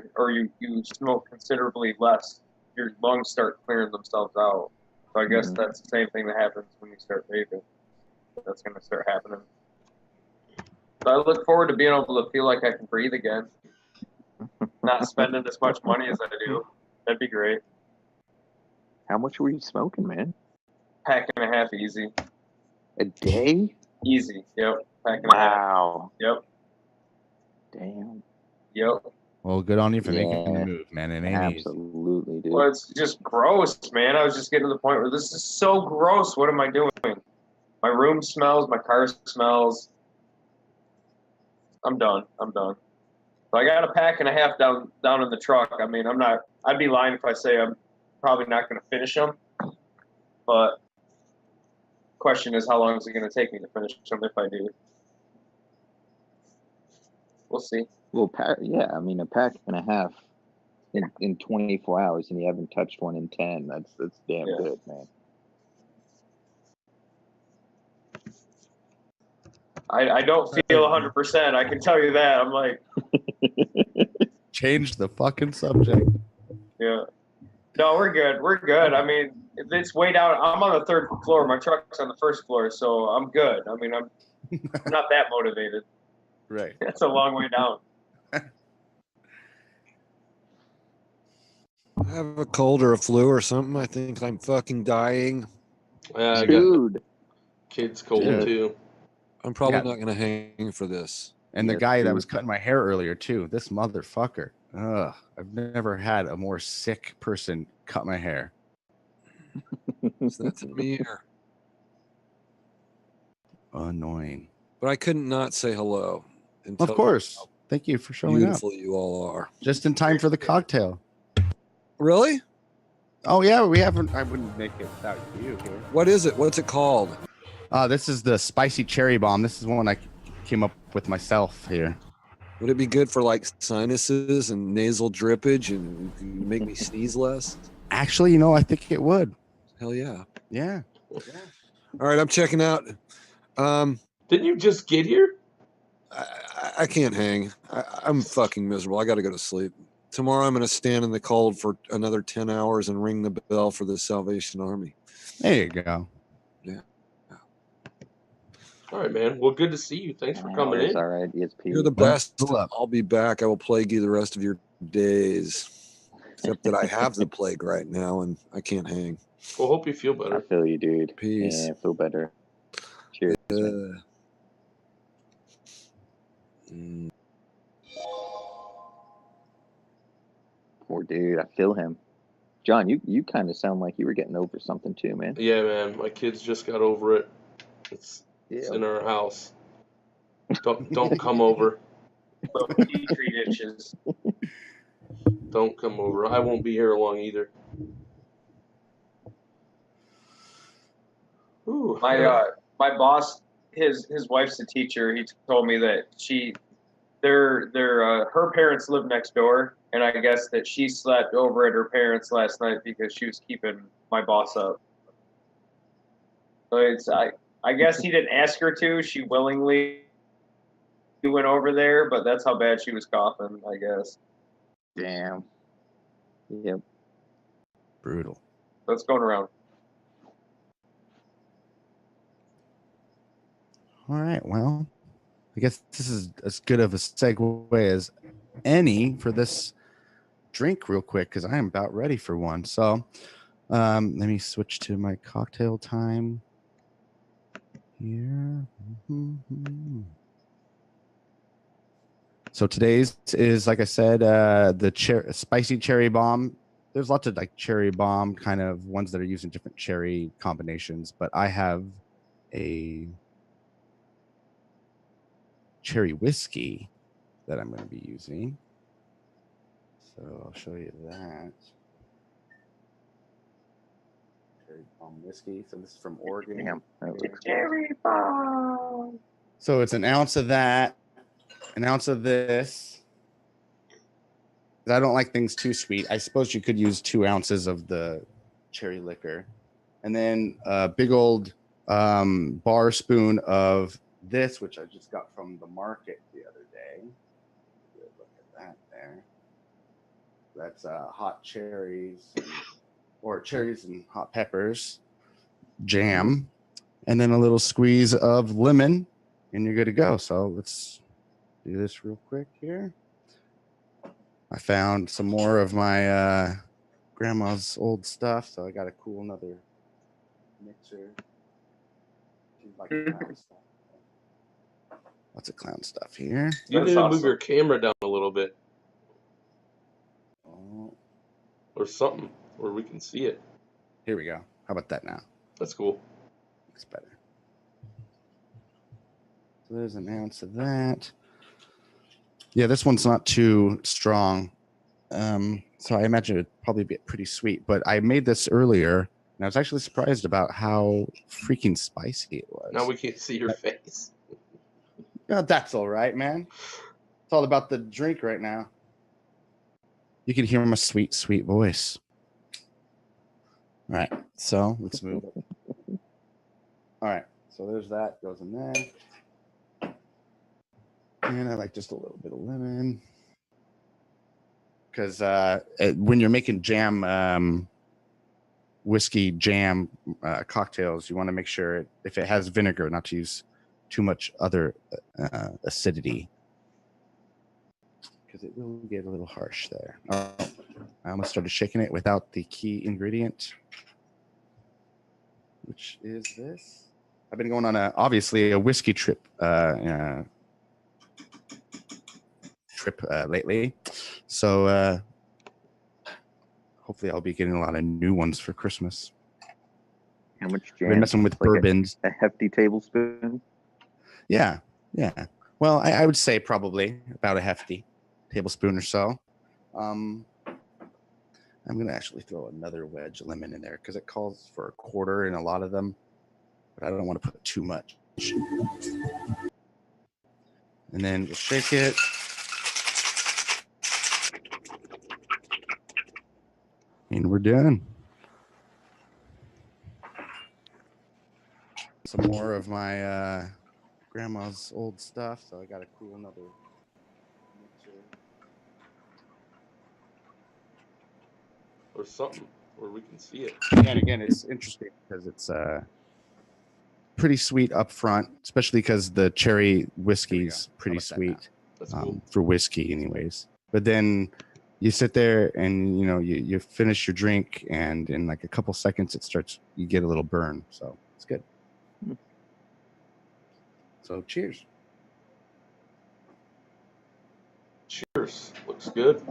you smoke considerably less, your lungs start clearing themselves out. So I guess that's the same thing that happens when you start vaping. That's going to start happening. So I look forward to being able to feel like I can breathe again. Not spending as much money as I do. That'd be great. How much were you smoking, man? Pack and a half easy. A day? Easy. Yep. Pack and a half. Wow. Yep. Damn. Yep. Well, good on you for making the move, man. It ain't easy. Absolutely, dude. Well, it's just gross, man. I was just getting to the point where this is so gross. What am I doing? My room smells. My car smells. I'm done. So I got a pack and a half down in the truck. I mean, I'd be lying if I say I'm probably not going to finish them. But question is, how long is it going to take me to finish them if I do? We'll see. Well, yeah, I mean, a pack and a half in 24 hours, and you haven't touched one in 10. That's damn good, man. I don't feel 100%. I can tell you that. I'm like, change the fucking subject. Yeah. No, we're good. We're good. I mean, it's way down. I'm on the 3rd floor. My truck's on the 1st floor, so I'm good. I mean, I'm not that motivated. Right. That's a long way down. I have a cold or a flu or something. I think I'm fucking dying. I Dude. got kids cold too. I'm probably not going to hang for this. And the guy that was cutting my hair earlier too, this motherfucker. Ugh, I've never had a more sick person cut my hair. It's nothing me here. Annoying. But I couldn't not say hello. Of course. Thank you for showing beautiful up. You all are. Just in time for the cocktail. Really? Oh yeah, we haven't. I wouldn't make it without you here. What is it? What's it called? This is the spicy cherry bomb. This is one I came up with myself here. Would it be good for like sinuses and nasal drippage and make me sneeze less? Actually, I think it would. Hell yeah. Yeah. All right, I'm checking out. Didn't you just get here? I can't hang. I'm fucking miserable. I got to go to sleep. Tomorrow I'm going to stand in the cold for another 10 hours and ring the bell for the Salvation Army. There you go. Yeah. All right, man. Well, good to see you. Thanks for coming in. All right. Yes, You're the best. I'll be back. I will plague you the rest of your days. Except that I have the plague right now and I can't hang. Well, hope you feel I better. feel you, dude. Peace. Yeah, I feel better. Cheers. man. Mm. Poor dude. I feel him. John, you kind of sound like you were getting over something too, man. Yeah, man. My kids just got over it. It's in our house. Don't come over. Little petri dishes. Don't come over. I won't be here long either. Ooh, My boss, his wife's a teacher. He told me that her parents live next door, and I guess that she slept over at her parents last night because she was keeping my boss up. So I guess he didn't ask her to. She willingly went over there, but that's how bad she was coughing, I guess. Damn. Yep. Brutal. That's going around. All right. Well, I guess this is as good of a segue as any for this drink real quick because I am about ready for one. So let me switch to my cocktail time here. So today's is, like I said, the spicy cherry bomb. There's lots of like cherry bomb kind of ones that are using different cherry combinations, but I have a cherry whiskey that I'm going to be using. So I'll show you that. Cherry bomb whiskey. So this is from Oregon. Damn. That looks Cherry bomb. So it's an ounce of that, an ounce of this. I don't like things too sweet. I suppose you could use 2 ounces of the cherry liquor. And then a big old bar spoon of this, which I just got from the market the other day. Look at that there. That's hot cherries, or cherries and hot peppers, jam, and then a little squeeze of lemon, and you're good to go. So let's do this real quick here. I found some more of my grandma's old stuff, so I got to cool another mixer. Like clown stuff. Lots of clown stuff here. you That's need to move awesome. your camera down a little bit Oh, or something where we can see it. here we go. How about that now? That's cool. Looks better. So there's an ounce of that. Yeah, this one's not too strong. So I imagine it'd probably be pretty sweet. But I made this earlier, and I was actually surprised about how freaking spicy it was. Now we can't see your face. Yeah, that's all right, man. It's all about the drink right now. You can hear my sweet, sweet voice. All right, so let's move. All right, so there's that. Goes in there. And I like just a little bit of lemon. Because when you're making jam, whiskey jam cocktails, you want to make sure if it has vinegar, not to use too much other acidity. Because it will get a little harsh there. Oh, I almost started shaking it without the key ingredient, which is this. I've been going on obviously a whiskey trip lately, so hopefully I'll be getting a lot of new ones for Christmas. How much I've jam? been messing with Like bourbons. A hefty tablespoon. Yeah. Well, I would say probably about a hefty tablespoon or so. I'm gonna actually throw another wedge of lemon in there because it calls for a quarter in a lot of them, but I don't want to put too much. And then we'll shake it. And we're done. Some more of my grandma's old stuff, so I got to cool another mixer. Or something where we can see it. And again, it's interesting because it's pretty sweet up front, especially because the cherry whiskey's pretty sweet That's cool. for whiskey anyways. But then you sit there and you finish your drink, and in like a couple seconds you get a little burn, so it's good. So cheers. Cheers. Looks good.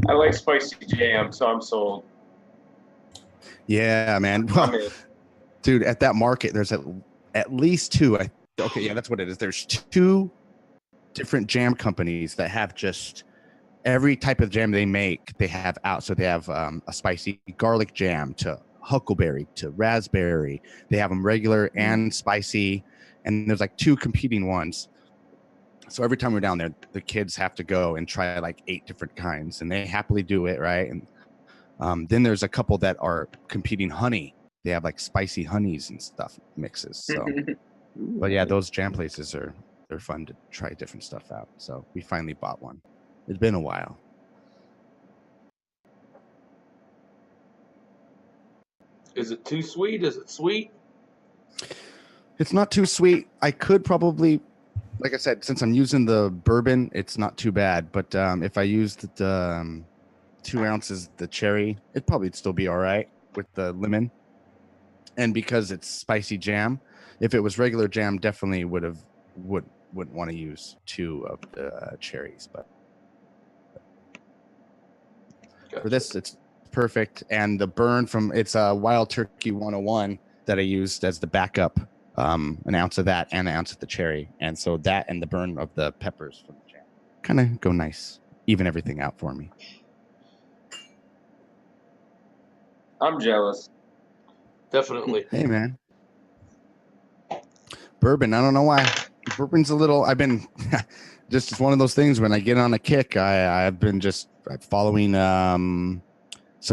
I like spicy jam, so I'm sold. Yeah, man. Well, dude, at that market there's at least two. Okay, yeah, that's what it is. There's two different jam companies that have just every type of jam they make, they have out. So they have a spicy garlic jam to huckleberry to raspberry. They have them regular and spicy, and there's like two competing ones. So every time we're down there, the kids have to go and try like 8 different kinds, and they happily do it, right? And then there's a couple that are competing honey. They have like spicy honeys and stuff mixes. So, but yeah, those jam places they're fun to try different stuff out. So we finally bought one. It's been a while. Is it too sweet? Is it sweet? It's not too sweet. I could probably, like I said, since I'm using the bourbon, it's not too bad. But if I used the 2 ounces, the cherry, it'd probably still be all right with the lemon. And because it's spicy jam, if it was regular jam, definitely wouldn't want to use 2 of the cherries. But Gotcha. for this, it's perfect. And the burn from it's a Wild Turkey 101 that I used as the backup. An ounce of that and an ounce of the cherry, and so that and the burn of the peppers from the jam kind of go nice, even everything out for me. I'm jealous. Definitely. Hey man, bourbon. I don't know why bourbon's a little. I've been just one of those things. When I get on a kick, I've been just following some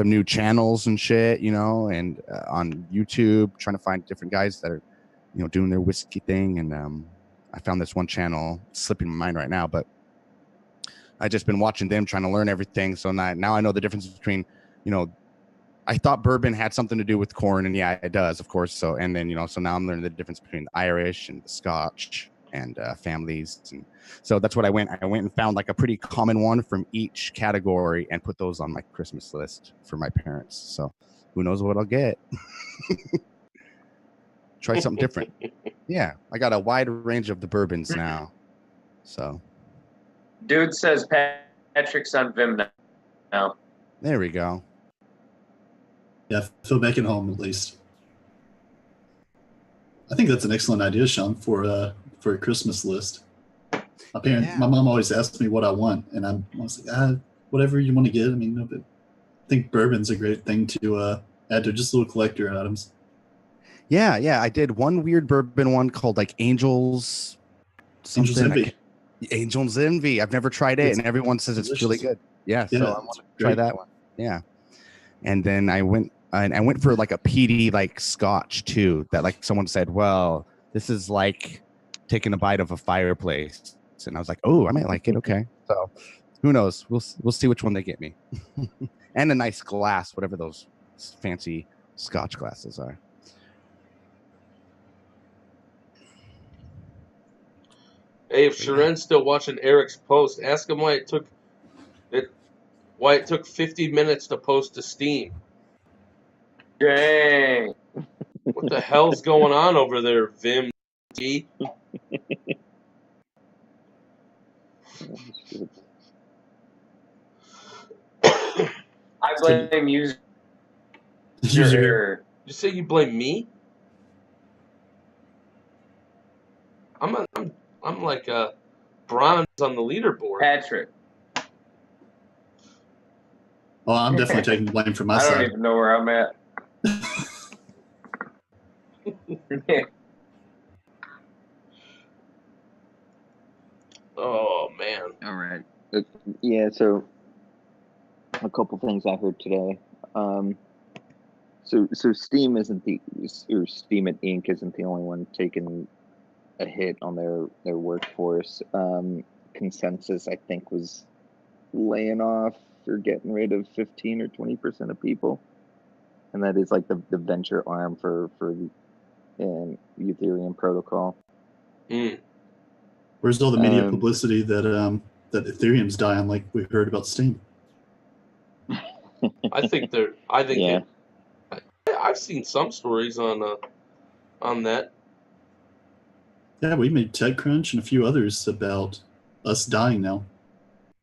new channels and shit, and on YouTube trying to find different guys that are doing their whiskey thing. And I found this one channel, slipping my mind right now, but I just been watching them trying to learn everything. So now I know the difference between, I thought bourbon had something to do with corn, and yeah, it does, of course. So, and then, so now I'm learning the difference between the Irish and the Scotch and families. And so that's what I went and found like a pretty common one from each category and put those on my Christmas list for my parents. So who knows what I'll get. Try something different. Yeah, I got a wide range of the bourbons now. So, Dude says Patrick's on Vim now. there we go. Yeah, I feel back at home at least. I think that's an excellent idea, Sean, for a Christmas list. My mom always asks me what I want, and I was like, whatever you want to get. I mean, but I think bourbon's a great thing to add to just little collector items. Yeah. I did one weird bourbon one called like Angel's something. Angel's Envy. I've never tried it, and everyone says it's really good. Yeah, so I want to try that one. Yeah, and then I went for like a peaty like Scotch too. That like someone said, well, this is like taking a bite of a fireplace, and I was like, oh, I might like it. Okay, so who knows? We'll see which one they get me, and a nice glass, whatever those fancy Scotch glasses are. Hey, if Sharon's still watching Eric's post, ask him why it took 50 minutes to post to Steem. Dang. What the hell's going on over there, Vim T? I blame you. You say you blame me? I'm like bronze on the leaderboard. Patrick. Oh, I'm definitely taking the blame for my I side. don't even know where I'm at. Oh man. All right. Yeah, so a couple things I heard today. So Steem Steem and Inc. isn't the only one taking a hit on their workforce. Consensus, I think, was laying off or getting rid of 15 or 20% of people, and that is like the venture arm for the Ethereum protocol. Where's all the media publicity that that Ethereum's dying like we heard about Steem. I think they're. I think Yeah. I've seen some stories on that. Yeah, we made TechCrunch and a few others about us dying now.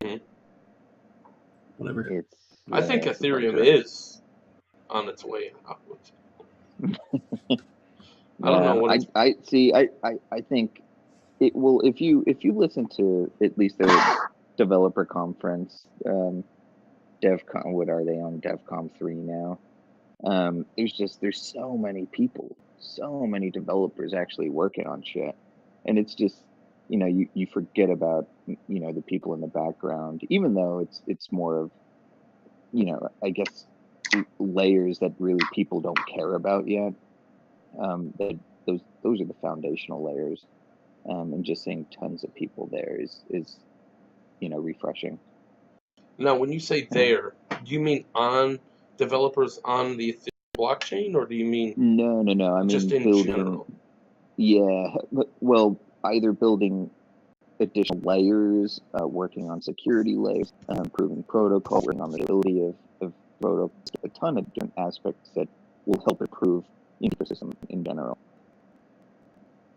Mhm. Whatever. It's. I think it's a bunch Ethereum of- is on its way out. I don't know what I see. I think it will. If you listen to at least their developer conference, DevCon. What are they on DevCon 3 now? There's so many people, so many developers actually working on shit, and it's just, you forget about, the people in the background, even though it's more of, I guess, layers that really people don't care about yet. That those are the foundational layers, and just seeing tons of people there is refreshing. Now, when you say there, do you mean on developers on the Ethereum blockchain, or do you mean No. I mean, just in building. general? Yeah, well, either building additional layers, working on security layers, improving protocol, working on the ability of protocol, a ton of different aspects that will help improve the ecosystem in general.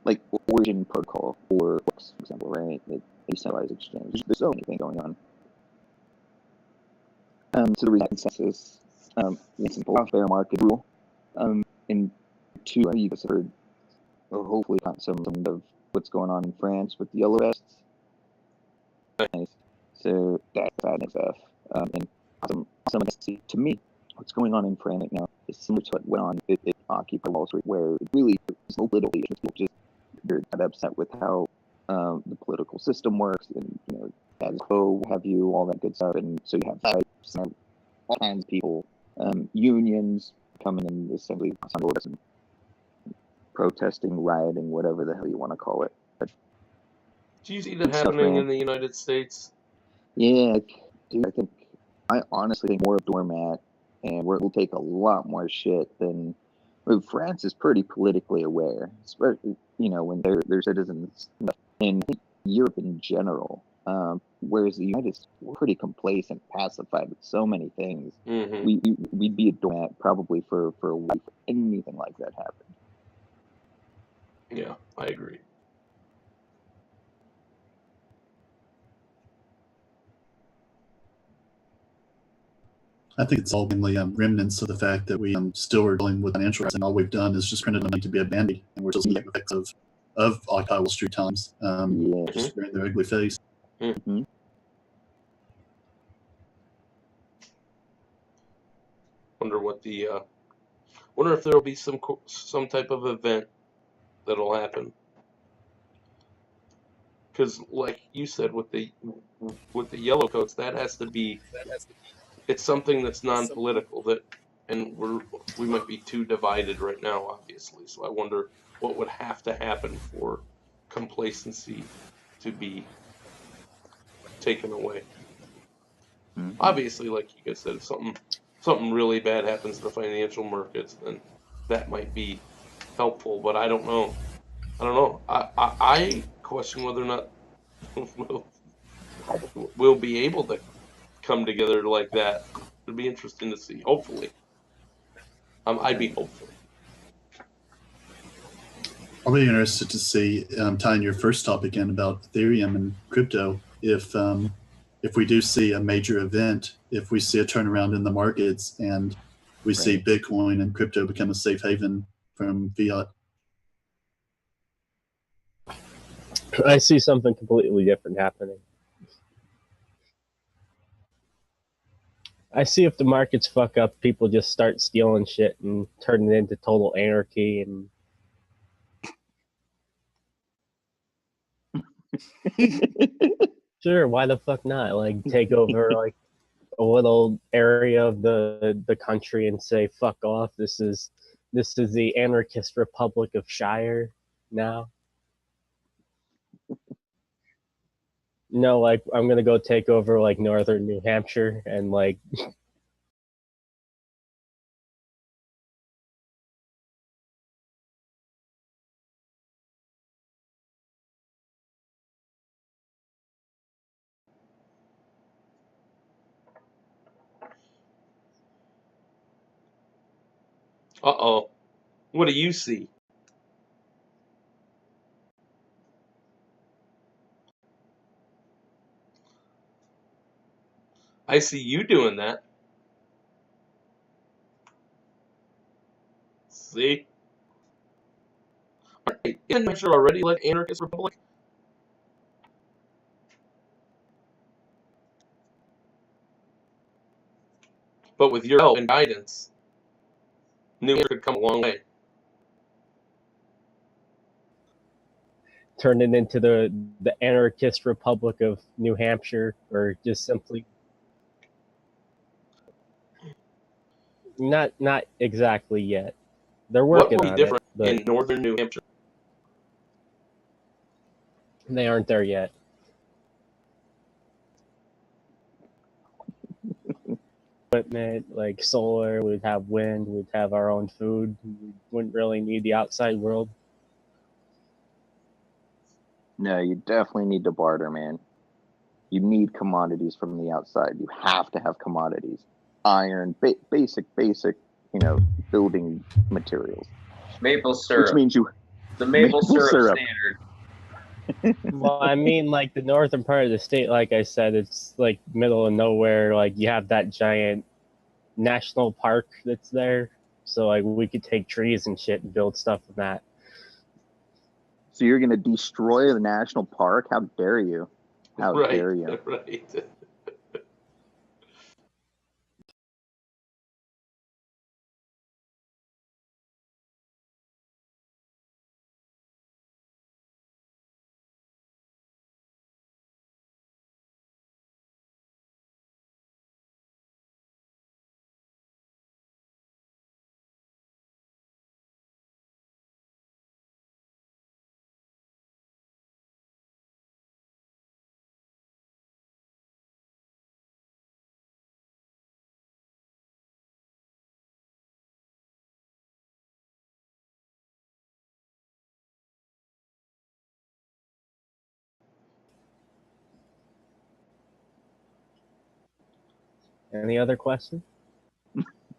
Like Origin protocol or, for example, right? The decentralized exchange. There's so many things going on. So the reason consensus, one simple fair market rule, and two, you guys have heard, hopefully, not some of what's going on in France with the yellow vests. Nice. So that's bad stuff. And to me, what's going on in France right now is similar to what went on at Occupy Wall Street, where it really is no political issues. People just they're upset with how the political system works, and as have you all that good stuff, and so you have fights, all kinds of people, unions coming in assembly, and protesting, rioting, whatever the hell you want to call it. But Do you see that stuff, happening man. in the United States? Yeah, dude, I honestly think more of doormat, and we'll take a lot more shit than. France is pretty politically aware, especially when their citizens, and Europe in general. Whereas the United States, we're pretty complacent, pacified with so many things. Mm-hmm. We'd be a doormat probably for a week if anything like that happened. Yeah, I agree. I think it's all mainly remnants of the fact that we still are dealing with financial crisis, and all we've done is just printed money to be a band-aid, and we're still seeing the effects of Occupy Wall Street times, just wearing their ugly face. Mm-hmm. Wonder if there'll be some type of event that'll happen. Because, like you said, with the yellow coats, that has to be. It's something that's non-political, and we might be too divided right now, obviously. So I wonder what would have to happen for complacency to be taken away. Mm-hmm. Obviously, like you guys said, if something really bad happens to the financial markets, then that might be helpful. But I don't know. I question whether or not we'll be able to come together like that. It'd be interesting to see. Hopefully, I'd be hopeful. I'll be interested to see, tying your first topic in about Ethereum and crypto, if we do see a major event, if we see a turnaround in the markets, and we see Bitcoin and crypto become a safe haven from fiat. I see something completely different happening. I see if the markets fuck up, people just start stealing shit and turn it into total anarchy. And sure, why the fuck not? Like, take over like a little area of the country and say fuck off. This is the anarchist Republic of Shire now. No, like I'm gonna go take over like northern New Hampshire and like Uh-oh. What do you see? I see you doing that. See? Right. Isn't New Hampshire already like anarchist republic? But with your help and guidance, New Hampshire could come a long way. Turn it into the anarchist Republic of New Hampshire, or just simply not exactly yet. They're What working will be on different it, but in northern New Hampshire? they aren't there yet. Equipment like solar, we'd have wind, we'd have our own food. We wouldn't really need the outside world. No, you definitely need to barter, man. You need commodities from the outside. You have to have commodities. Iron, basic, building materials. Maple syrup. Which means the maple syrup syrup. standard. Well, I mean, like the northern part of the state, like I said, it's like middle of nowhere. Like you have that giant national park that's there, so like we could take trees and shit and build stuff from that. So you're going to destroy the national park? How dare you? How dare you? Right. Any other questions?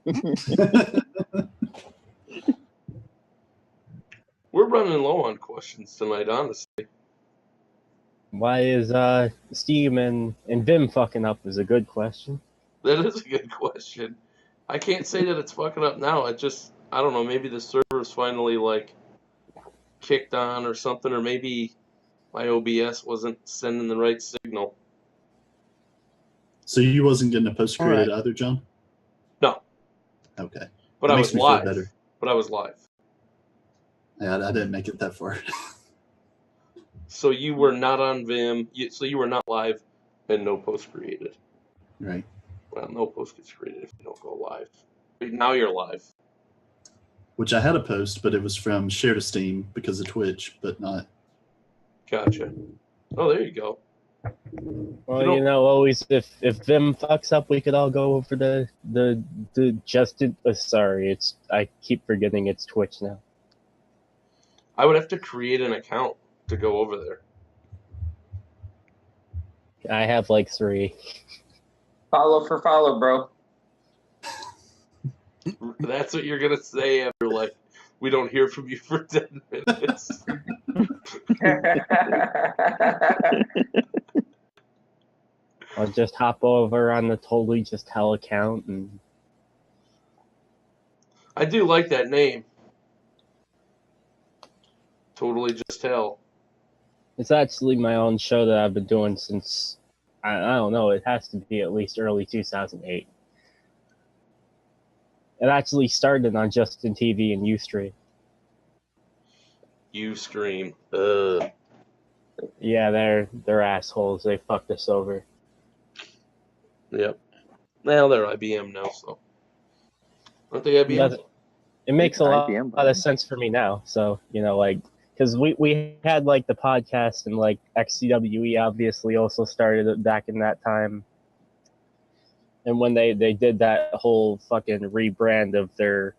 We're running low on questions tonight, honestly. Why is Steem and Vim fucking up is a good question. That is a good question. I can't say that it's fucking up now. I don't know, maybe the server's finally like kicked on or something, or maybe my OBS wasn't sending the right signal. So you wasn't getting a post created All either, John? No. Okay. But That I makes was me feel live. better. But I was live. Yeah, I didn't make it that far. So you were not on Vim. So you were not live, and no post created. Right. Well, no post gets created if you don't go live. Wait, now you're live. Which I had a post, but it was from Share to Steam because of Twitch, but not. Gotcha. Oh, there you go. Well, you know, always if Vim fucks up, we could all go over the Justin. Sorry, I keep forgetting it's Twitch now. I would have to create an account to go over there. I have like 3. Follow for follow, bro. That's what you're gonna say after like we don't hear from you for 10 minutes. I'll just hop over on the Totally Just Hell account and. I do like that name. Totally Just Hell. It's actually my own show that I've been doing since, I don't know, it has to be at least early 2008. It actually started on Justin TV and Ustream. Ustream. Yeah, they're assholes. They fucked us over. Yep. Well, they're IBM now, so. Aren't they IBM? It makes a lot IBM, of sense for me now. So, you know, like, because we had, like, the podcast and, like, XCWE obviously also started it back in that time. And when they did that whole fucking rebrand of their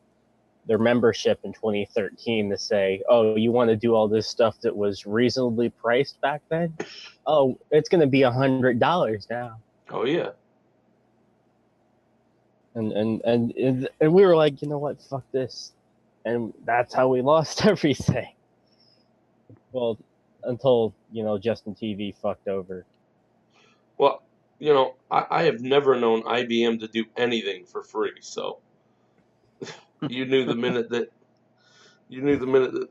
membership in 2013 to say, oh, you want to do all this stuff that was reasonably priced back then? Oh, it's going to be $100 now. Oh, yeah. And we were like, you know what, fuck this, and that's how we lost everything. Well, until Justin TV fucked over. Well, I have never known IBM to do anything for free, so you knew the minute that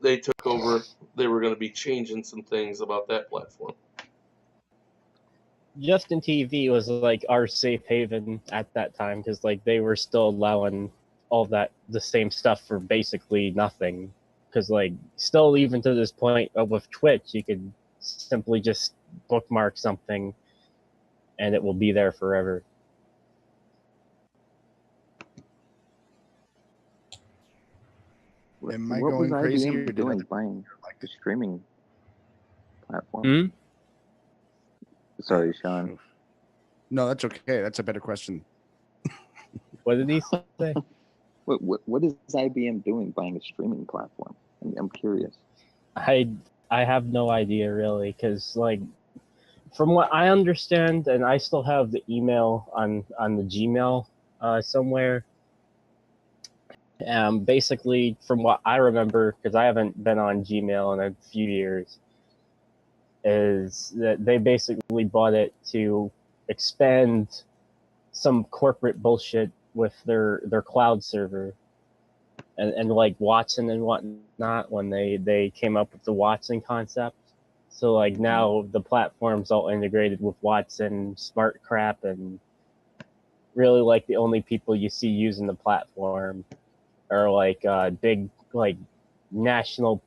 they took over, they were going to be changing some things about that platform. Justin TV was like our safe haven at that time because like they were still allowing all the same stuff for basically nothing. Because like still even to this point with Twitch, you could simply just bookmark something and it will be there forever. Am I What was going crazy, or IBM did doing other buying like the streaming platform? Hmm? Sorry, Sean. No, that's okay. That's a better question. What did he say? What is IBM doing buying a streaming platform? I'm curious. I have no idea really, because like from what I understand, and I still have the email on the Gmail somewhere. Basically, from what I remember, because I haven't been on Gmail in a few years, is that they basically bought it to expand some corporate bullshit with their cloud server, and like Watson and whatnot when they came up with the Watson concept. So like now the platform's all integrated with Watson, smart crap, and really like the only people you see using the platform are like big like national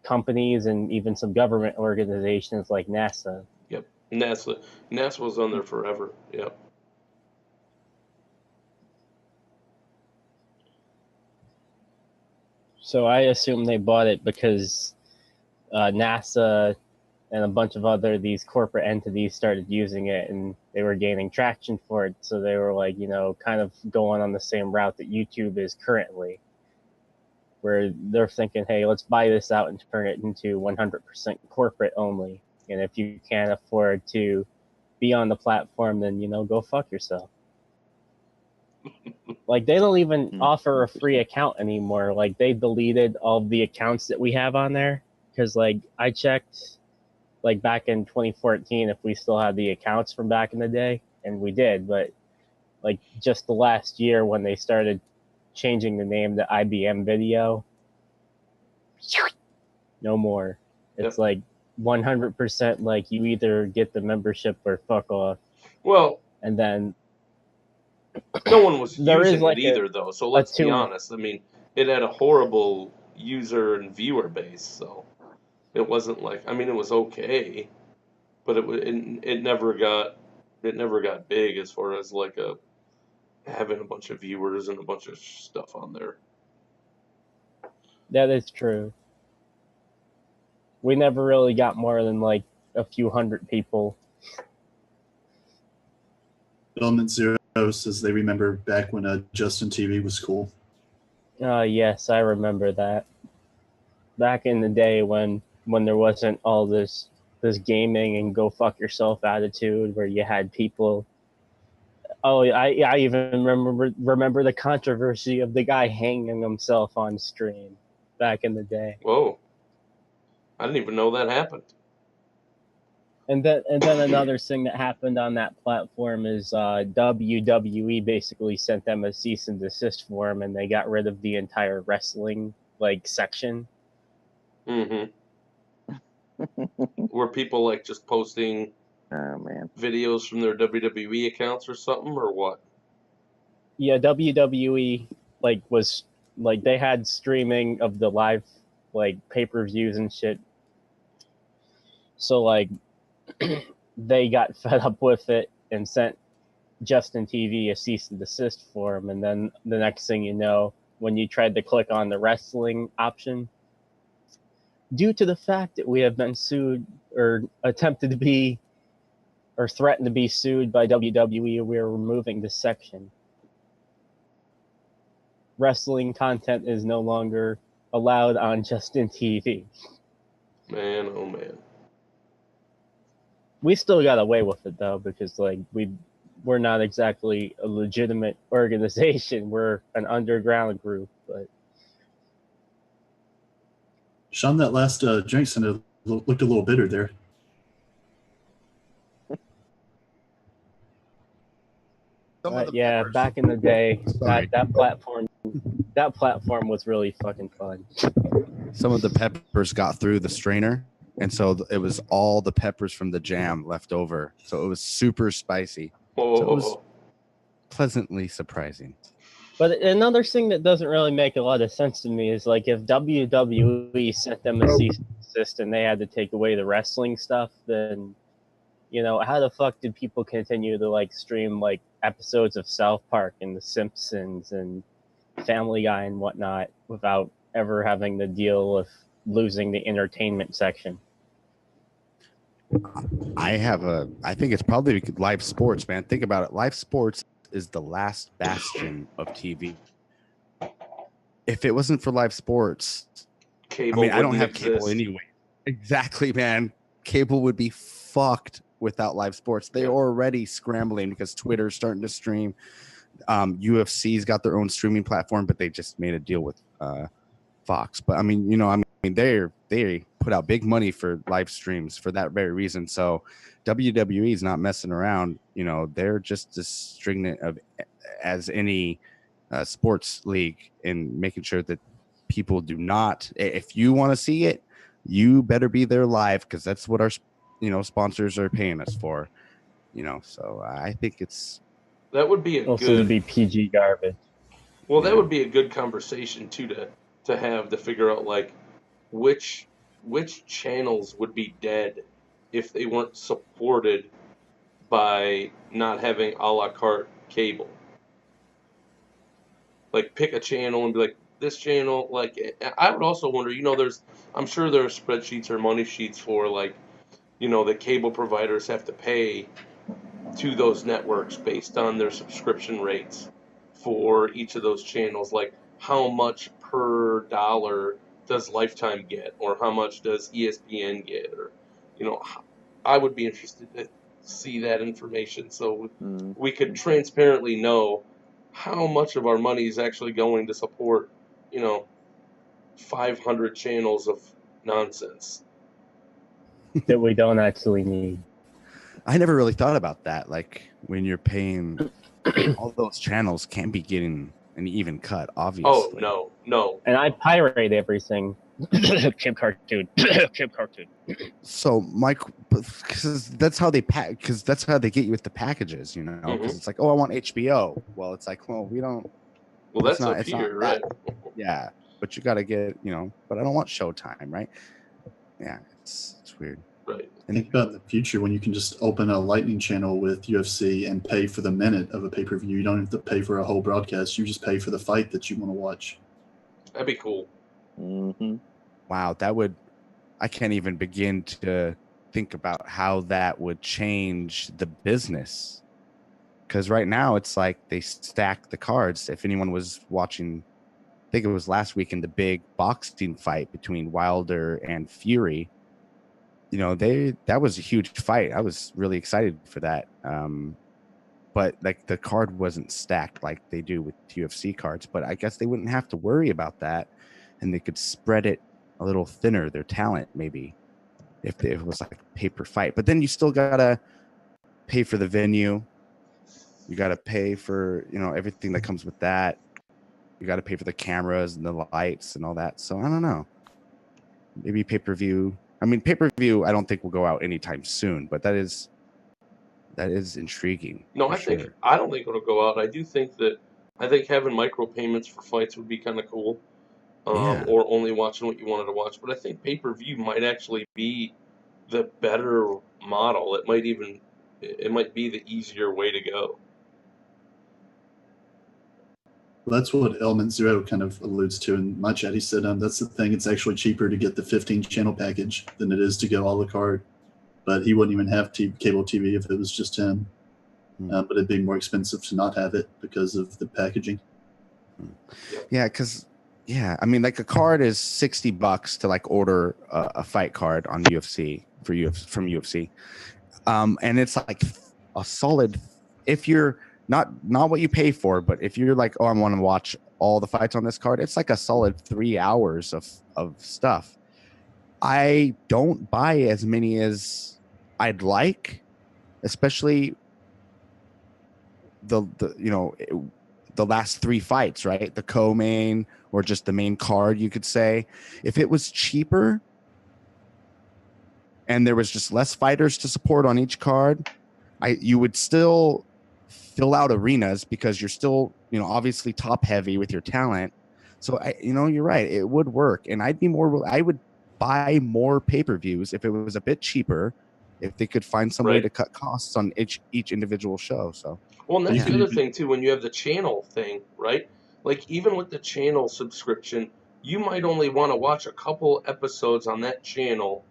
companies and even some government organizations like NASA. Yep, NASA was on there forever. Yep. So I assume they bought it because NASA and a bunch of these corporate entities started using it and they were gaining traction for it. So they were like, kind of going on the same route that YouTube is currently, where they're thinking, hey, let's buy this out and turn it into 100% corporate only. And if you can't afford to be on the platform, then, go fuck yourself. Like, they don't even offer a free account anymore. Like, they deleted all the accounts that we have on there. Because, like, I checked, like, back in 2014 if we still had the accounts from back in the day. And we did. But, like, just the last year when they started changing the name to IBM Video, no more. It's like 100% like you either get the membership or fuck off. Well, and then no one was there using is like it either, though. So let's be honest. I mean, it had a horrible user and viewer base, so it wasn't like, I mean, it was okay, but it never got big as far as like having a bunch of viewers and a bunch of stuff on there. That is true. We never really got more than like a few hundred people. Element Zero says they remember back when Justin TV was cool. Yes, I remember that. Back in the day when there wasn't all this gaming and go fuck yourself attitude, where you had people. Oh, I even remember the controversy of the guy hanging himself on stream back in the day. Whoa. I didn't even know that happened. And then another thing that happened on that platform is WWE basically sent them a cease and desist form, and they got rid of the entire wrestling like section. Mm-hmm. Were people like just posting videos from their WWE accounts or something, or what? Yeah, WWE was they had streaming of the live pay-per-views and shit. So they got fed up with it and sent Justin TV a cease and desist form, and then the next thing you know, when you tried to click on the wrestling option, due to the fact that we have been sued or attempted to be or threatened to be sued by WWE, we are removing this section. Wrestling content is no longer allowed on Justin TV. Man, oh man. We still got away with it though, because we we're not exactly a legitimate organization. We're an underground group, but Sean, that last drink looked a little bitter there. yeah, back in the day, Sorry. that platform was really fucking fun. Some of the peppers got through the strainer, and so it was all the peppers from the jam left over. So it was super spicy. Whoa, So it whoa, was whoa. pleasantly surprising. But another thing that doesn't really make a lot of sense to me is like if WWE sent them a cease and desist and they had to take away the wrestling stuff, then how the fuck did people continue to like stream like episodes of South Park and The Simpsons and Family Guy and whatnot without ever having to deal with losing the entertainment section? I think it's probably live sports, man. Think about it. Live sports is the last bastion of TV. If it wasn't for live sports, Cable I don't wouldn't have exist. cable anyway. Exactly, man. Cable would be fucked without live sports. They're already scrambling because Twitter's starting to stream. UFC's got their own streaming platform, but they just made a deal with Fox. But they put out big money for live streams for that very reason. So WWE is not messing around. They're just as stringent as any sports league in making sure that people do not. If you want to see it, you better be there live because that's what our sponsors are paying us for. So I think That would be Also to be PG garbage. Well, that would be a good conversation too to have to figure out like which channels would be dead if they weren't supported by not having a la carte cable. Like pick a channel and be like this channel. Like I would also wonder. I'm sure there are spreadsheets or money sheets for like the cable providers have to pay to those networks based on their subscription rates for each of those channels, like how much per dollar does Lifetime get, or how much does ESPN get, or I would be interested to see that information so we could transparently know how much of our money is actually going to support 500 channels of nonsense that we don't actually need. I never really thought about that. Like when you're paying, all those channels can't be getting an even cut, obviously. Oh no. And I pirate everything. Chip cartoon. Chip cartoon. So Mike, because that's how they because that's how they get you with the packages, because it's like, oh, I want HBO. Well, it's like, well, we don't. Well, that's up here, right? Yeah, but you got to get, but I don't want Showtime, right? Yeah, it's weird. Right. Think about the future when you can just open a Lightning channel with UFC and pay for the minute of a pay-per-view. You don't have to pay for a whole broadcast. You just pay for the fight that you want to watch. That'd be cool. Mm-hmm. Wow, I can't even begin to think about how that would change the business. Because right now it's like they stack the cards. If anyone was watching, I think it was last week in the big boxing fight between Wilder and Fury. That was a huge fight. I was really excited for that. But like the card wasn't stacked like they do with UFC cards. But I guess they wouldn't have to worry about that, and they could spread it a little thinner. Their talent maybe, if it was like a paper fight. But then you still gotta pay for the venue. You gotta pay for everything that comes with that. You gotta pay for the cameras and the lights and all that. So I don't know. Maybe pay-per-view. I mean, pay-per-view, I don't think will go out anytime soon, but that is intriguing. No, I don't think it'll go out. I think having micropayments for fights would be kind of cool, or only watching what you wanted to watch. But I think pay-per-view might actually be the better model. It might be the easier way to go. Well, that's what Element Zero kind of alludes to in my chat. He said, that's the thing. It's actually cheaper to get the 15-channel package than it is to get a la carte. But he wouldn't even have cable TV if it was just him. But it'd be more expensive to not have it because of the packaging. Yeah, I mean, like a card is $60 to like order a fight card on UFC from UFC. And it's like a solid if you're not what you pay for, but if you're like, oh, I want to watch all the fights on this card, it's like a solid 3 hours of stuff. I don't buy as many as I'd like, especially the last 3 fights, right? The co-main or just the main card, you could say. If it was cheaper and there was just less fighters to support on each card, you would still fill out arenas because you're still, obviously top heavy with your talent. So you're right, it would work, and I would buy more pay-per-views if it was a bit cheaper, if they could find some way to cut costs on each individual show. So well, and that's the other thing too, when you have the channel thing, right? Like even with the channel subscription, you might only want to watch a couple episodes on that channel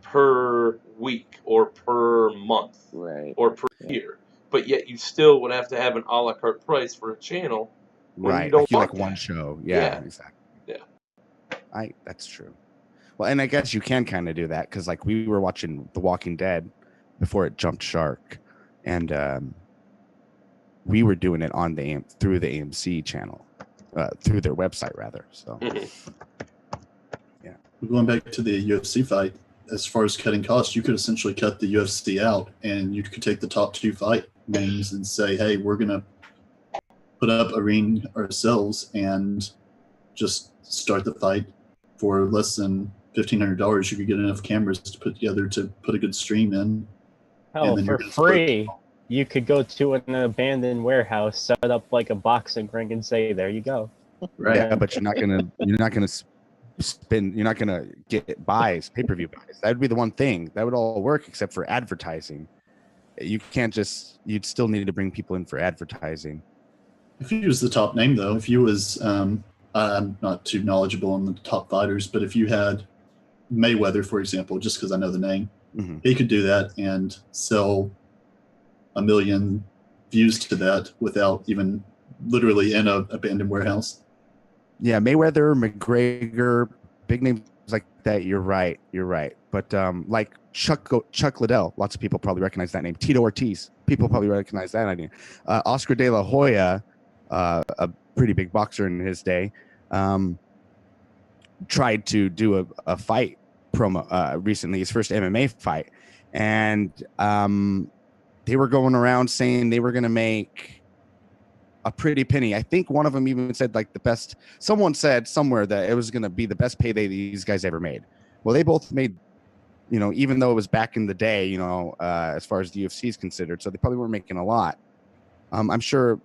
per week or per month, right, or per year, but yet you still would have to have an a la carte price for a channel when right, you don't like want one that. show. Yeah, exactly. Yeah, that's true. Well, and I guess you can kind of do that because like we were watching The Walking Dead before it jumped shark, and we were doing it on through the AMC channel, through their website rather. So yeah, going back to the UFC fight, as far as cutting costs, you could essentially cut the UFC out, and you could take the top 2 fight names and say, hey, we're going to put up a ring ourselves and just start the fight for less than $1,500. You could get enough cameras to put together to put a good stream in. Hell, for free, you could go to an abandoned warehouse, set up like a boxing ring, and say, "There you go." Right. Yeah, but you're not gonna spend. You're not gonna get pay-per-view buys. That'd be the one thing that would all work except for advertising. You can't just. You'd still need to bring people in for advertising. If you was the top name, though, if you was, I'm not too knowledgeable on the top fighters, but if you had Mayweather, for example, just because I know the name, he could do that and sell 1 million views to that without even literally in a abandoned warehouse. Yeah, Mayweather, McGregor, big names like that. You're right. But like Chuck Liddell, lots of people probably recognize that name. Tito Ortiz, people probably recognize that name. Oscar De La Hoya, a pretty big boxer in his day, tried to do a fight promo recently, his first MMA fight, and they were going around saying they were going to make a pretty penny. I think one of them even said like someone said somewhere that it was going to be the best payday these guys ever made. Well, they both made, even though it was back in the day, as far as the UFC is considered, so they probably weren't making a lot. I'm sure,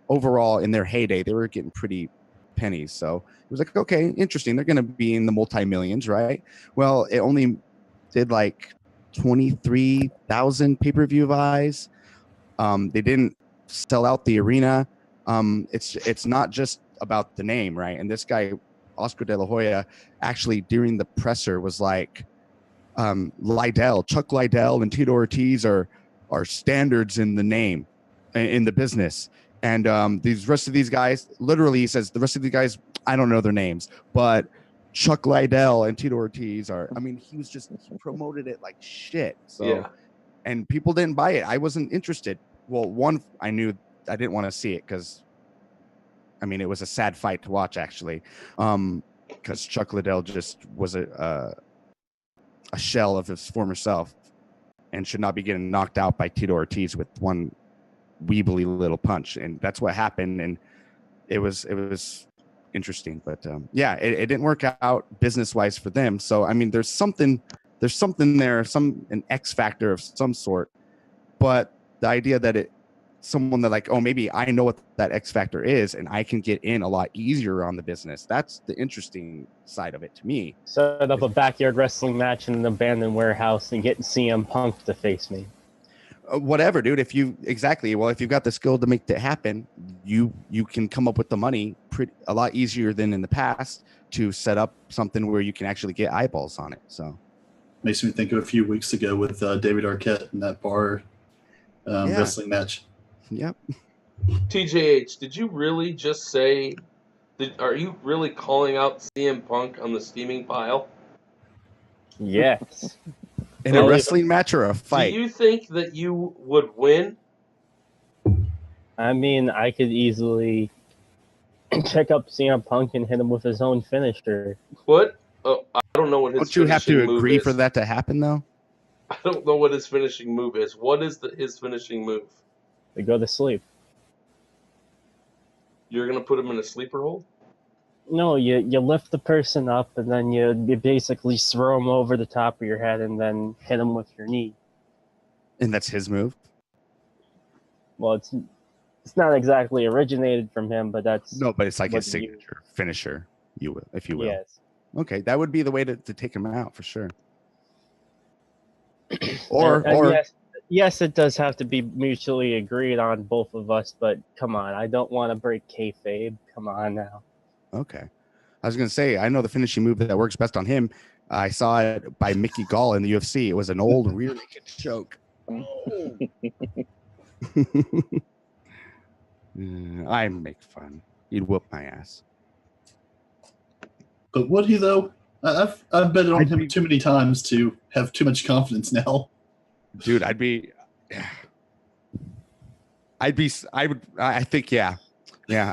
overall in their heyday, they were getting pretty pennies. So it was like, okay, interesting. They're going to be in the multi-millions, right? Well, it only did like 23,000 pay-per-view buys. They didn't sell out the arena. It's not just about the name, right? And this guy, Oscar De La Hoya, actually during the presser was like, Chuck Liddell and Tito Ortiz are standards in the name, in the business. And the rest of these guys, literally, he says, the rest of these guys, I don't know their names, but Chuck Liddell and Tito Ortiz are, he promoted it like shit. So, yeah. And people didn't buy it. I wasn't interested. Well, one, I knew I didn't want to see it because, it was a sad fight to watch, actually, because Chuck Liddell just was a shell of his former self and should not be getting knocked out by Tito Ortiz with one weebly little punch. And that's what happened. And it was interesting, but it didn't work out business-wise for them. So, there's something there, an X factor of some sort, but the idea that someone that like, oh, maybe I know what that X factor is and I can get in a lot easier on the business. That's the interesting side of it to me. Set up a backyard wrestling match in an abandoned warehouse and get CM Punk to face me. Whatever, dude. If you've got the skill to make that happen, you can come up with the money a lot easier than in the past to set up something where you can actually get eyeballs on it. So makes me think of a few weeks ago with David Arquette in that bar wrestling match. Yep. TJH, did you really just say? Are you really calling out CM Punk on the steaming pile? Yes. In a wrestling match or a fight? Do you think that you would win I mean, I could easily check up CM Punk and hit him with his own finisher. What? Oh, I don't know what his Don't you have to finishing move agree is. for that to happen, though? I don't know what his finishing move is. What is his finishing move? They go to sleep. You're gonna put him in a sleeper hold? No, you lift the person up and then you basically throw them over the top of your head and then hit them with your knee. And that's his move? Well, it's not exactly originated from him, but that's No, but it's like what his signature finisher, if you will. Yes. Okay, that would be the way to take him out for sure. And Or yes, it does have to be mutually agreed on, both of us. But come on, I don't want to break kayfabe. Come on now. okay. I was gonna say I know the finishing move that works best on him. I saw it by Mickey Gall in the UFC. It was an old rear naked choke. I make fun. He'd whoop my ass. But would he though? I've bet on him too many times to have too much confidence now. Dude, I think, yeah, I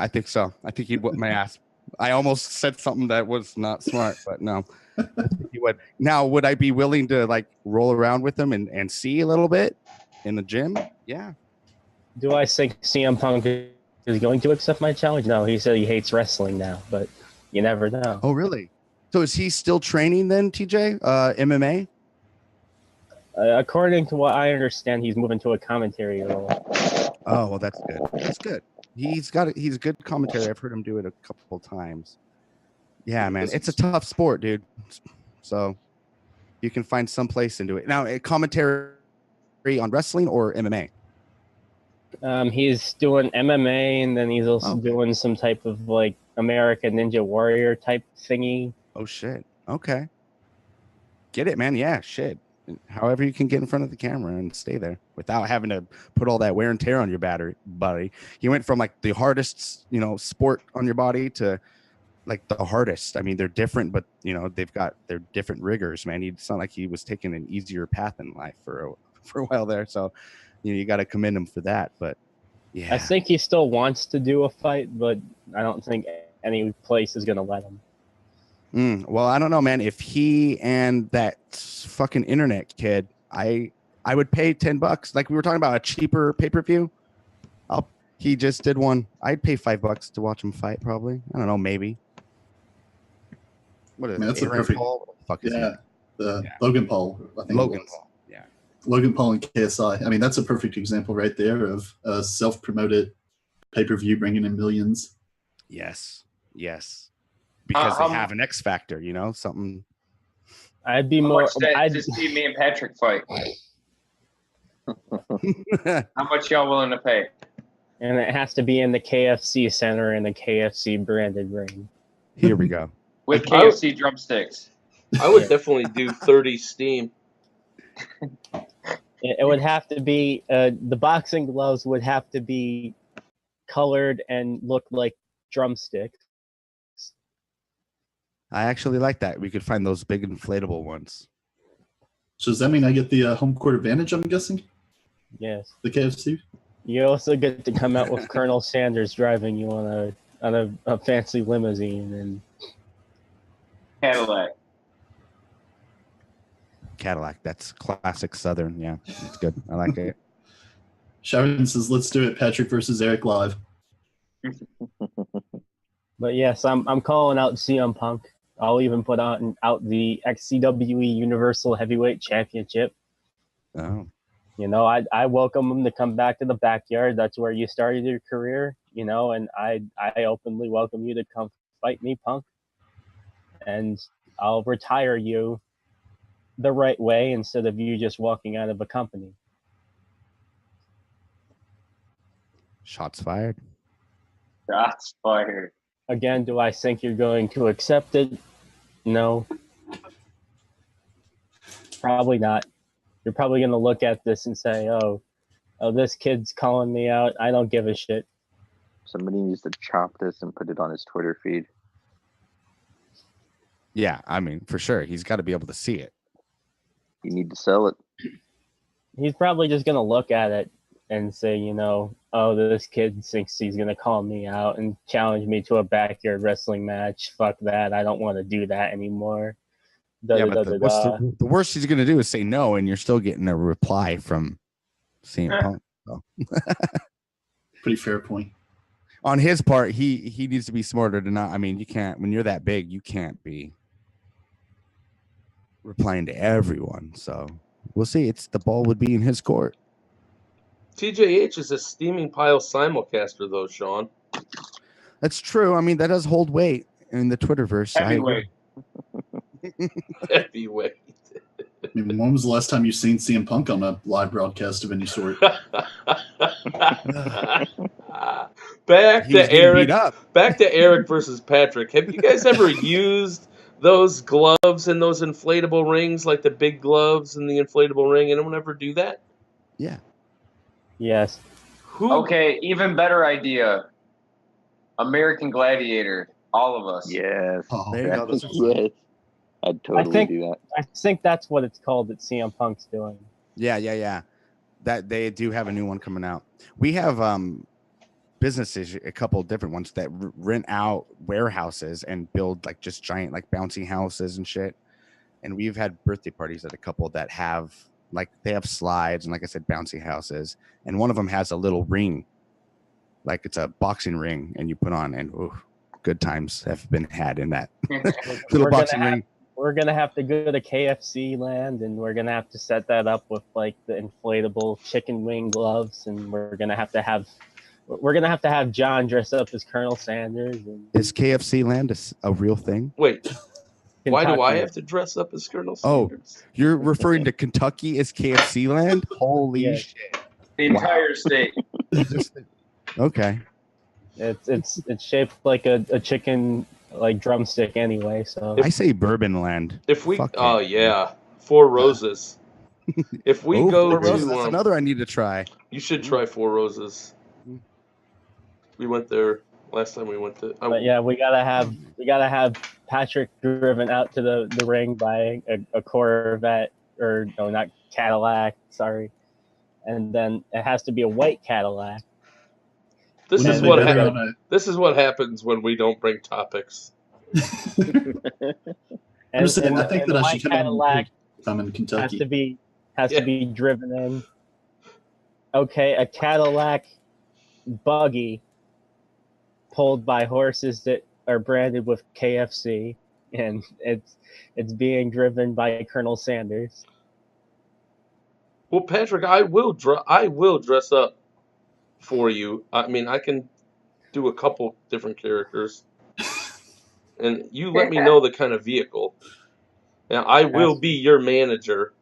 think so. I think he'd whoop my ass. I almost said something that was not smart, but no, I think he would. Now, would I be willing to like roll around with him and see a little bit in the gym? Yeah. Do I think CM Punk is going to accept my challenge? No, he said he hates wrestling now, but you never know. Oh, really? So is he still training then, TJ? MMA? According to what I understand, he's moving to a commentary role. Oh, well, that's good. That's good. He's a good commentary. I've heard him do it a couple times. Yeah, man, it's a tough sport, dude. So you can find some place into it. Now, a commentary on wrestling or MMA? He's doing MMA, and then he's also doing some type of like American Ninja Warrior type thingy. Oh, shit. Okay. Get it, man. Yeah, shit. However you can get in front of the camera and stay there without having to put all that wear and tear on your body. You went from like the hardest, sport on your body to like the hardest. I mean, they're different, but they've got their different rigors, man. It's not like he was taking an easier path in life for a while there. So, you got to commend him for that. But yeah, I think he still wants to do a fight, but I don't think any place is going to let him. Well, I don't know, man. If he and that fucking internet kid, I would pay $10. Like we were talking about a cheaper pay-per-view. He just did one. I'd pay $5 to watch him fight. Probably. I don't know. Maybe. What is it? That's a perfect. Paul? What the fuck is yeah. Logan Paul. I think Logan Paul. Yeah. Logan Paul and KSI. I mean, that's a perfect example right there of a self-promoted pay-per-view bringing in millions. Yes. Because they have an X factor, something. I'd be more. I'd just see me and Patrick fight. How much y'all willing to pay? And it has to be in the KFC center in the KFC branded ring. Here we go. With KFC drumsticks. I would definitely do 30 steam. It would have to be the boxing gloves would have to be colored and look like drumsticks. I actually like that. We could find those big inflatable ones. So does that mean I get the home court advantage, I'm guessing? Yes. The KFC? You also get to come out with Colonel Sanders driving you on a fancy limousine and Cadillac. That's classic Southern. Yeah, it's good. I like it. Sharon says, let's do it, Patrick versus Eric live. But yes, I'm calling out CM Punk. I'll even put out the XCWE Universal Heavyweight Championship. Oh. I welcome him to come back to the backyard. That's where you started your career, and I openly welcome you to come fight me, Punk. And I'll retire you the right way instead of you just walking out of a company. Shots fired. Shots fired. Again, do I think you're going to accept it? No. Probably not. You're probably going to look at this and say, oh, this kid's calling me out. I don't give a shit. Somebody needs to chop this and put it on his Twitter feed. Yeah, I mean, for sure. He's got to be able to see it. You need to sell it. He's probably just going to look at it and say, oh, this kid thinks he's gonna call me out and challenge me to a backyard wrestling match. Fuck that! I don't want to do that anymore. Yeah, but the worst he's gonna do is say no, and you're still getting a reply from CM Punk. So. Pretty fair point. On his part, he needs to be smarter to not. I mean, you can't when you're that big, you can't be replying to everyone. So we'll see. The ball would be in his court. TJH is a Steeming Pile simulcaster, though, Sean. That's true. I mean, that does hold weight in the Twitterverse. Heavyweight. Heavyweight. I mean, when was the last time you seen CM Punk on a live broadcast of any sort? Back to Eric versus Patrick. Have you guys ever used those gloves and those inflatable rings, like the big gloves and the inflatable ring? Anyone ever do that? Yeah. Yes. Okay, even better idea. American Gladiator. All of us. Yes. Oh, There you go. Those are fun. Yes. I'd totally do that. I think that's what it's called that CM Punk's doing. Yeah. That they do have a new one coming out. We have businesses, a couple of different ones that rent out warehouses and build like just giant like bouncy houses and shit. And we've had birthday parties at a couple that have they have slides and like I said, bouncy houses. And one of them has a little ring, like it's a boxing ring, and you put on, and good times have been had in that little boxing ring. We're gonna have to go to KFC land, and we're gonna have to set that up with like the inflatable chicken wing gloves, and we're gonna have to have John dress up as Colonel Sanders. And Is KFC land a real thing? Wait, why do I Kentucky. have to dress up as Colonel Sanders? You're referring to Kentucky as KFC land? Holy Yeah. shit! The entire state. Okay. It's shaped like a chicken like drumstick anyway. So I say Bourbon land. If we, Fuck oh it. yeah, Four Roses. If we go Four to, Roses, that's another I need to try. you should try Four Roses. We went there last time we went to. but yeah, we gotta have Patrick driven out to the ring by a Corvette, or no, not Cadillac, sorry. And then it has to be a white Cadillac. This Wouldn't is it be what better happens. on a- This is what happens when we don't bring topics. I'm just saying, I think and that the I should white come Cadillac if I'm in Kentucky. has to be driven in. Okay, a Cadillac buggy pulled by horses that are branded with KFC, and it's being driven by Colonel Sanders. Well, Patrick, I will dress up for you. I mean, I can do a couple different characters, and you let me know the kind of vehicle. Now, I will be your manager.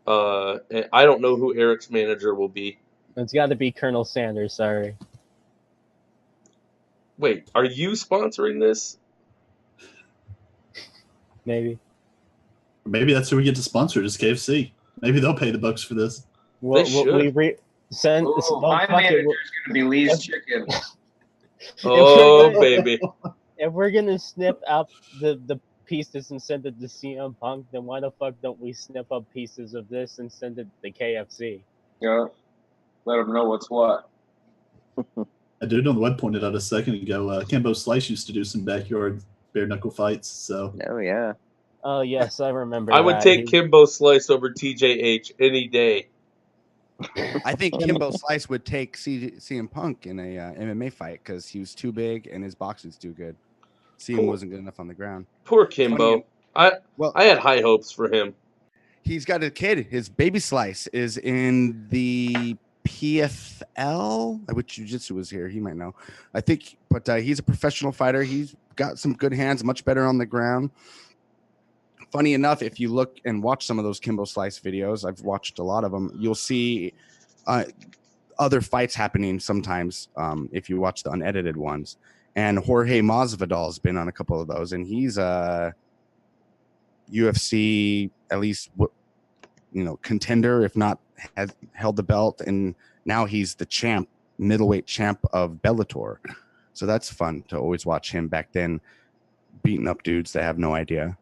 And I don't know who Eric's manager will be. It's got to be Colonel Sanders. Sorry. Wait, are you sponsoring this? Maybe. Maybe that's who we get to sponsor it, is KFC. Maybe they'll pay the bucks for this. Well, should. Send. Ooh, well, my fuck it, manager is going to be Lee's Chicken. Oh, baby. If we're gonna snip up the pieces and send it to CM Punk, then why the fuck don't we snip up pieces of this and send it to KFC? Yeah. Let them know what's what. I did know the web pointed out a second ago. Kimbo Slice used to do some backyard bare knuckle fights. So Oh yeah. Oh yes, I remember. I would that. take Kimbo Slice over TJH any day. I think Kimbo Slice would take CM Punk in a MMA fight because he was too big and his boxing's too good. CM wasn't good enough on the ground. Poor Kimbo. I had high hopes for him. He's got a kid. His baby Slice is in the PFL. I wish Jiu-Jitsu was here. He might know. I think, but he's a professional fighter. He's got some good hands, much better on the ground. Funny enough, if you look and watch some of those Kimbo Slice videos, I've watched a lot of them, you'll see other fights happening sometimes if you watch the unedited ones. And Jorge Masvidal's been on a couple of those, and he's a UFC, at least, contender, if not has held the belt, and now he's the champ, middleweight champ of Bellator. So that's fun to always watch him back then beating up dudes that have no idea.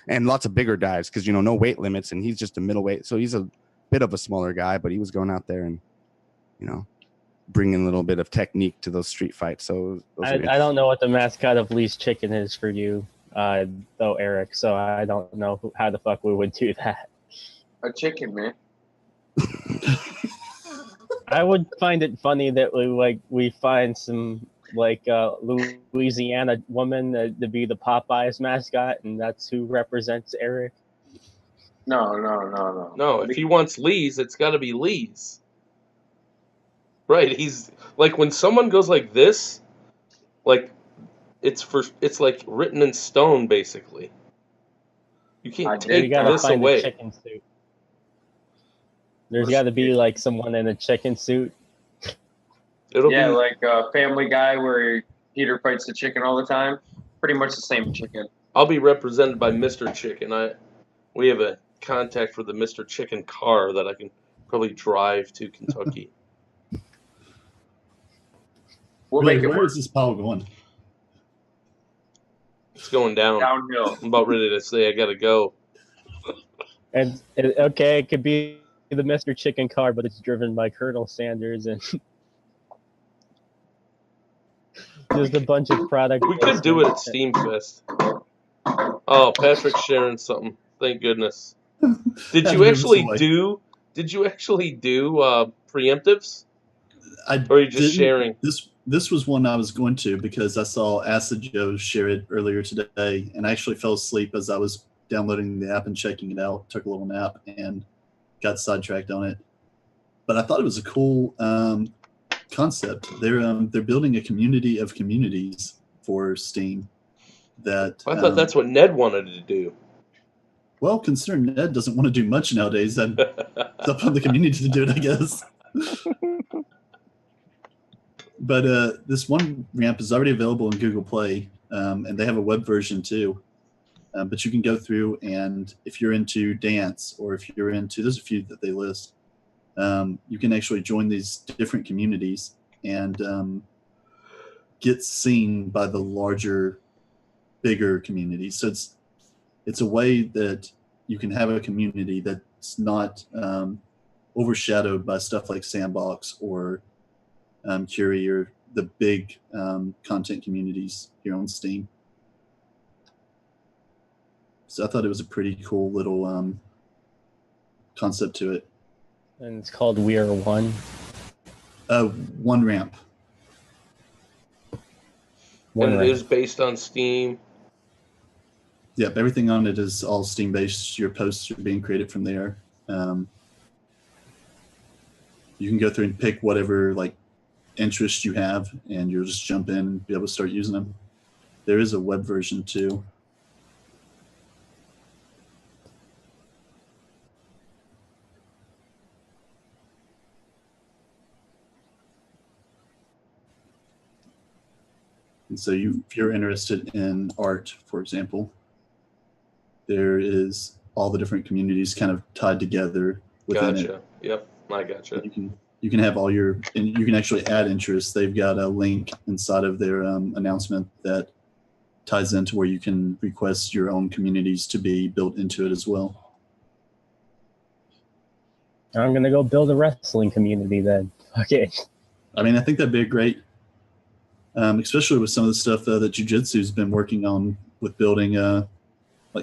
And lots of bigger guys because, no weight limits, and he's just a middleweight. So he's a bit of a smaller guy, but he was going out there and bringing a little bit of technique to those street fights. So I don't know what the mascot of Lee's Chicken is for you, though, Eric. So I don't know how the fuck we would do that. A chicken, man. I would find it funny that we find some Louisiana woman to be the Popeyes mascot, and that's who represents Eric. No. No, if he wants Lee's, it's got to be Lee's. Right, he's like when someone goes like this, like it's like written in stone basically. You can't You take gotta this find away. a chicken suit. There's got to be like someone in a chicken suit. It'll Yeah, be like Family Guy where Peter fights the chicken all the time. Pretty much the same chicken. I'll be represented by Mr. Chicken. We have a contact for the Mr. Chicken car that I can probably drive to Kentucky. We'll Ray, make it where work. is this pile going? It's going down. Downhill. I'm about ready to say I gotta go. And okay, it could be the Mr. Chicken car, but it's driven by Colonel Sanders and just a bunch of product. We could do it at Steam Fest. Oh, Patrick's sharing something. Thank goodness. Did you actually do preemptives? Or are you just sharing? This was one I was going to because I saw Acid Joe share it earlier today, and I actually fell asleep as I was downloading the app and checking it out. Took a little nap and got sidetracked on it. But I thought it was a cool concept. They're building a community of communities for Steam. I thought that's what Ned wanted to do. Well, considering Ned doesn't want to do much nowadays, then it's up on the community to do it, I guess. But this one ramp is already available in Google Play, and they have a web version too. But you can go through, and if you're into dance, or if you're into, there's a few that they list, you can actually join these different communities and get seen by the larger, bigger communities. So it's a way that you can have a community that's not overshadowed by stuff like Sandbox or Curie or the big content communities here on Steam. So I thought it was a pretty cool little concept to it. And it's called We Are One. One ramp. And it is based on Steam. Yep, everything on it is all Steam based. Your posts are being created from there. You can go through and pick whatever interest you have, and you'll just jump in and be able to start using them. There is a web version too. And so if you're interested in art, for example, there is all the different communities kind of tied together within it. Gotcha. Yep, I gotcha. You can have all and you can actually add interests. They've got a link inside of their announcement that ties into where you can request your own communities to be built into it as well. I'm going to go build a wrestling community then. Okay. I mean, I think that'd be a great, especially with some of the stuff that Jiu-Jitsu's been working on with building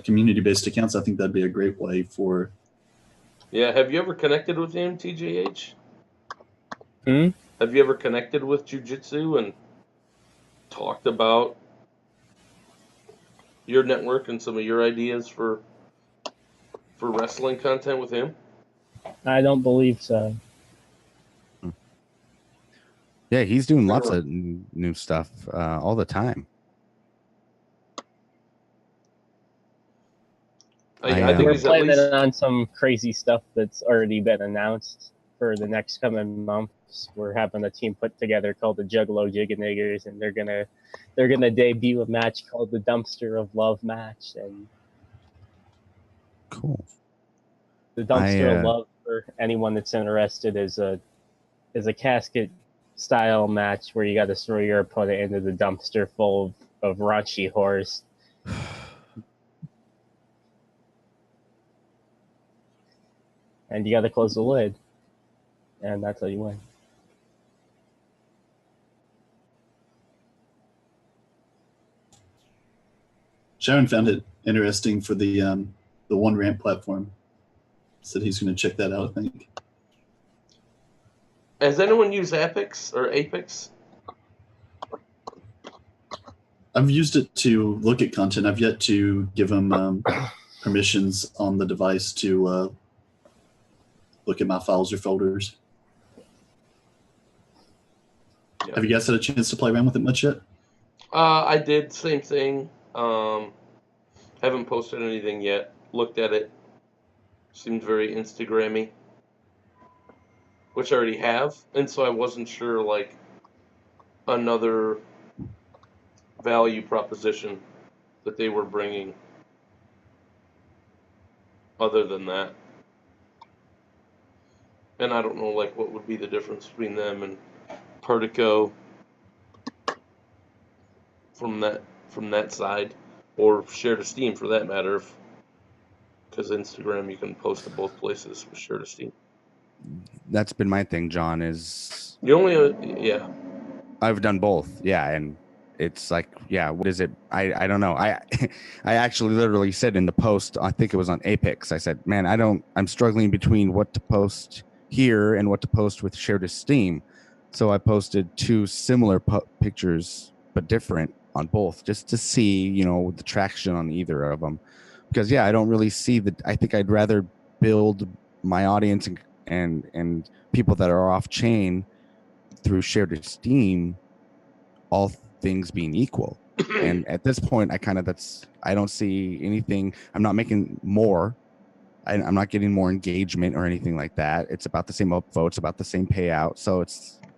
community-based accounts. I think that'd be a great way for. Yeah, have you ever connected with him, TJH? Have you ever connected with Jiu-Jitsu and talked about your network and some of your ideas for wrestling content with him? I don't believe so. Yeah, he's doing lots of new stuff all the time. I think we're he's at planning least on some crazy stuff that's already been announced for the next coming months. We're having a team put together called the Juggalo Jigganiggers, and they're gonna debut a match called the Dumpster of Love match. And cool. The Dumpster of Love, for anyone that's interested, is a casket style match where you got to throw your opponent into the dumpster full of raunchy horse. And you got to close the lid, and that's how you win. Sharon found it interesting for the One Ramp platform. Said he's going to check that out, I think. Has anyone used Apex or Apex? I've used it to look at content. I've yet to give them permissions on the device to look at my files or folders. Yeah. Have you guys had a chance to play around with it much yet? I did. Same thing. Haven't posted anything yet. Looked at it. Seemed very Instagrammy, which I already have, and so I wasn't sure, like, another value proposition that they were bringing other than that. And I don't know, like, what would be the difference between them and Partico from that side, or Share to Steam for that matter, because Instagram you can post to both places with Share to Steam. That's been my thing, John, is You only yeah. I've done both. Yeah, and it's like, yeah, what is it? I don't know. I actually literally said in the post, I think it was on Apex, I said, man, I'm struggling between what to post here and what to post with Share to Steam. So I posted two similar pictures but different on both, just to see, the traction on either of them. Because I don't really see I think I'd rather build my audience and people that are off chain through Share to Steam, all things being equal. And at this point, I don't see anything. I'm not making more. I'm not getting more engagement or anything like that. It's about the same upvotes, about the same payout. So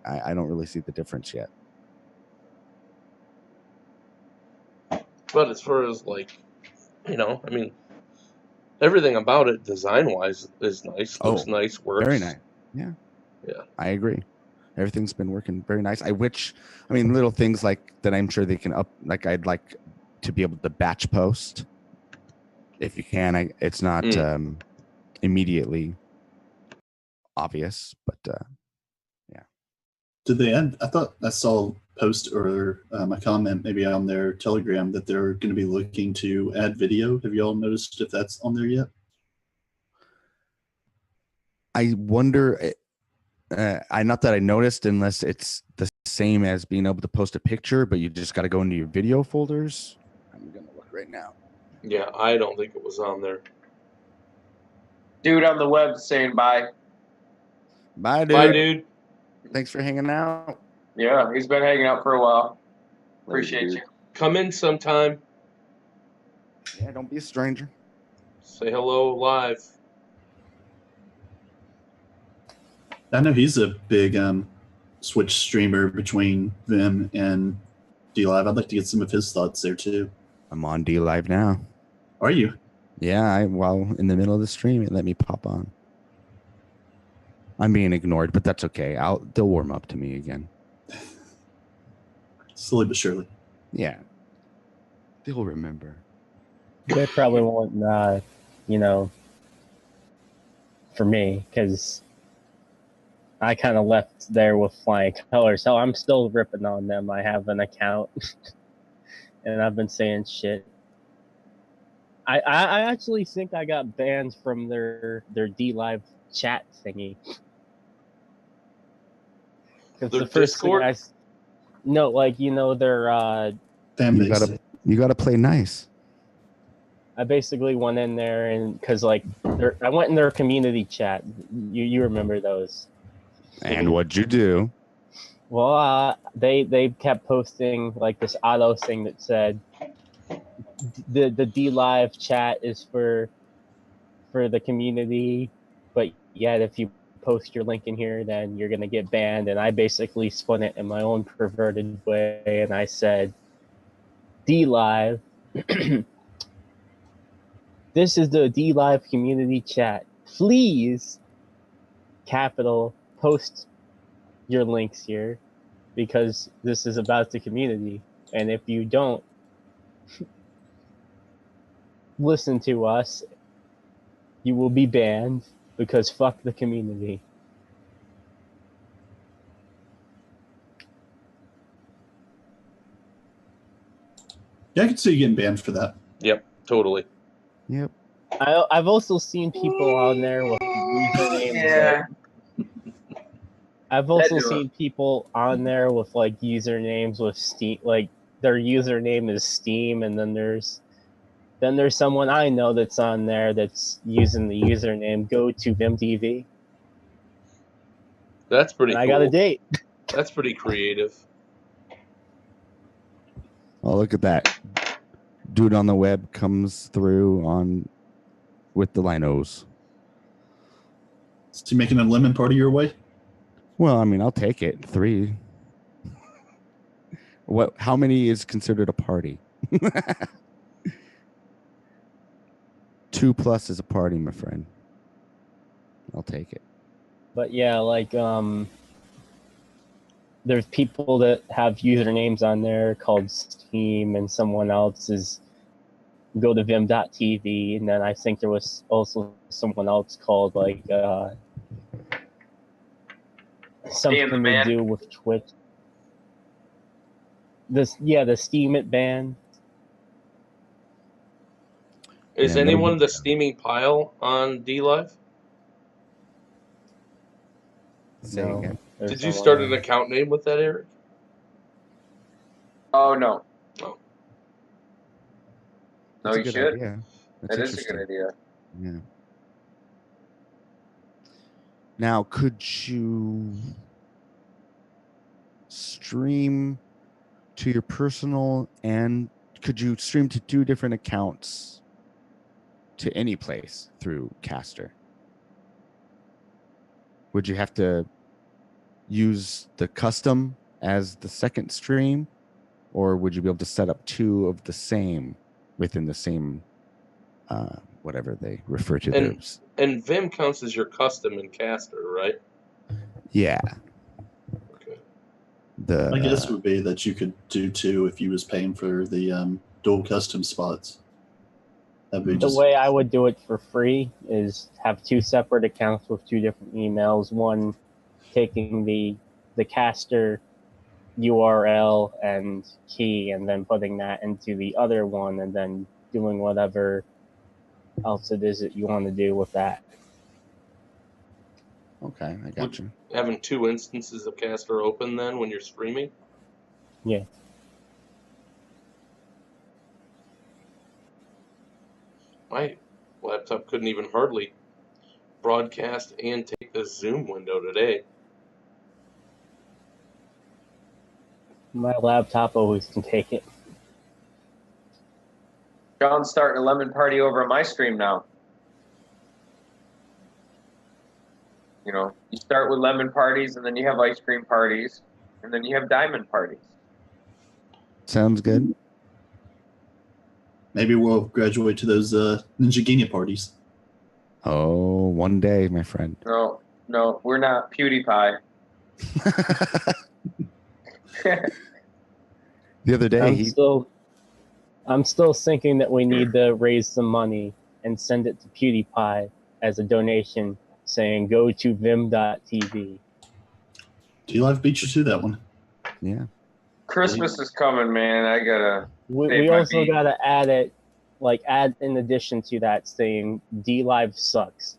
I don't really see the difference yet. But as far as, like, everything about it design-wise is nice. Looks nice, works. Very nice. Yeah. Yeah. I agree. Everything's been working very nice. Little things like that I'm sure they can like I'd like to be able to batch post. If you can, it's not immediately obvious, but yeah. Did they add? I thought I saw a post or a comment maybe on their Telegram that they're going to be looking to add video. Have you all noticed if that's on there yet? I wonder. Not that I noticed, unless it's the same as being able to post a picture, but you just got to go into your video folders. I'm gonna look right now. Yeah, I don't think it was on there. Dude on the web saying bye. Bye, dude. Bye, dude. Thanks for hanging out. Yeah, he's been hanging out for a while. Appreciate you. Come in sometime. Yeah, don't be a stranger. Say hello live. I know he's a big Switch streamer between them and DLive. I'd like to get some of his thoughts there too. I'm on DLive now. Are you? Yeah, while in the middle of the stream, it let me pop on. I'm being ignored, but that's okay. They'll warm up to me again. Slowly but surely. Yeah. They'll remember. They probably won't, for me, because I kind of left there with flying colors. So I'm still ripping on them. I have an account, and I've been saying shit. I actually think I got banned from their DLive chat thingy. Their the first Discord? Their Fan base. You gotta play nice. I basically went in there and because I went in their community chat. You remember those? And what'd you do? Well, they kept posting like this auto thing that said the DLive chat is for the community, but yet if you post your link in here, then you're gonna get banned. And I basically spun it in my own perverted way, and I said, DLive. This is the DLive community chat. Please, capital, post your links here because this is about the community. And if you don't listen to us, you will be banned because fuck the community. Yeah, I can see you getting banned for that. Yep, totally. Yep. I've also seen people on there with usernames. Yeah. I've also do it. seen people on there with like usernames with Steam, like their username is Steem, and then there's someone I know that's on there that's using the username Go to VimTV. That's pretty And cool. I got a date. That's pretty creative. Oh, look at that. Dude on the web comes through with the linos. Is he making a lemon party your way? Well, I mean, I'll take it. 3. How many is considered a party? 2 plus is a party, my friend. I'll take it. But yeah, like there's people that have usernames on there called Steam, and someone else is go to vim.tv, and then I think there was also someone else called like something to Man. do with Twitch. The Steam It band. Is Yeah, anyone nobody- the Steeming Pile on DLive? Say No, again. there's Did you someone start on an there. account name with that, Eric? Oh no. Oh. No, That's a you good should. idea. That's That is a good interesting. idea. Yeah. Now, could you stream to your personal, and could you stream to 2 different accounts to any place through Caster? Would you have to use the custom as the second stream, or would you be able to set up 2 of the same within the same whatever they refer to And- those? And Vim counts as your custom in Caster, right? Yeah. Okay. My guess would be that you could do 2 if you was paying for the dual custom spots. That'd be The just way I would do it for free is have 2 separate accounts with 2 different emails. One taking the caster URL and key, and then putting that into the other one, and then doing whatever else it is that you want to do with that. Okay, I got you. Having 2 instances of Caster open then when you're streaming? Yeah. My laptop couldn't even hardly broadcast and take the Zoom window today. My laptop always can take it. John's starting a lemon party over on my stream now. You know, you start with lemon parties, and then you have ice cream parties, and then you have diamond parties. Sounds good. maybe we'll graduate to those Ninja Guinea parties. Oh, one day, my friend. No, we're not PewDiePie. The other day, I'm still thinking that we need to raise some money and send it to PewDiePie as a donation, saying go to vim.tv. DLive beat you to that one. yeah. Christmas is coming, man. I gotta. We Save my also beat. got to add in addition to that saying DLive sucks.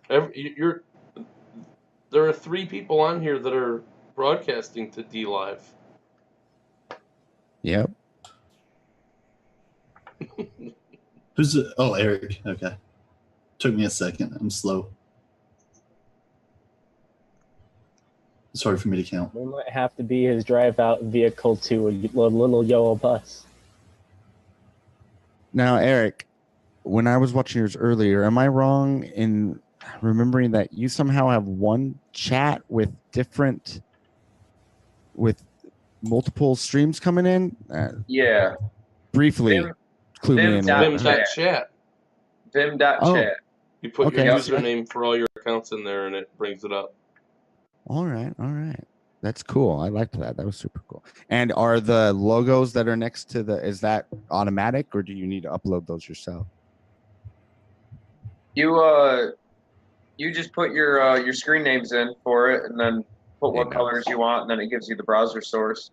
There are 3 people on here that are broadcasting to DLive. Yep. Who's the, oh, Eric. Okay. Took me a second. I'm slow. It's hard for me to count. We might have to be his drive-out vehicle to a little yellow bus. Now, Eric, when I was watching yours earlier, am I wrong in remembering that you somehow have one chat with multiple streams coming in? Yeah. Briefly, Vim- clue me in. Vim.chat. Vim.chat. Vim.chat. Oh. You put Okay. your username for all your accounts in there, and it brings it up. All right. That's cool. I liked that. That was super cool. And are the logos that are next to is that automatic, or do you need to upload those yourself? You just put your screen names in for it, and then put what Nice. colors you want, and then it gives you the browser source.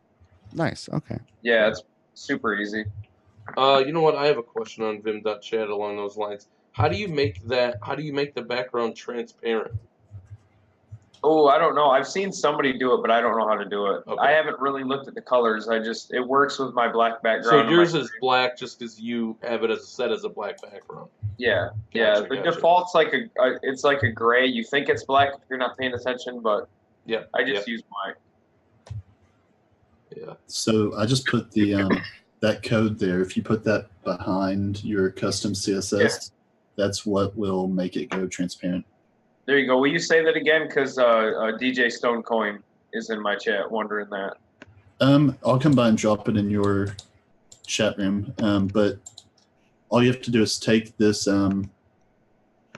Nice. Okay. Yeah, Super easy. You know what? I have a question on Vim.chat along those lines. How do you make that? How do you make the background transparent? Oh, I don't know. I've seen somebody do it, but I don't know how to do it. Okay. I haven't really looked at the colors. It works with my black background. So on yours my is black just because you have it as set as a black background. Yeah, Gotcha, The gotcha. default's like it's like a gray. You think it's black if you're not paying attention, but Yeah. I just use black. Yeah. So I just put the that code there. If you put that behind your custom CSS, that's what will make it go transparent. There you go. Will you say that again? Because DJ Stonecoin is in my chat wondering that. I'll come by and drop it in your chat room. But all you have to do is take this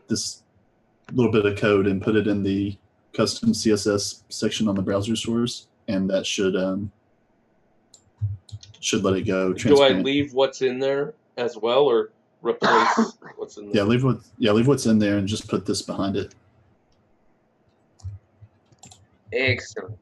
this little bit of code and put it in the custom CSS section on the browser source, and that should let it go transparent. Do I leave what's in there as well, or replace what's in there? Leave what's in there and just put this behind it. Excellent.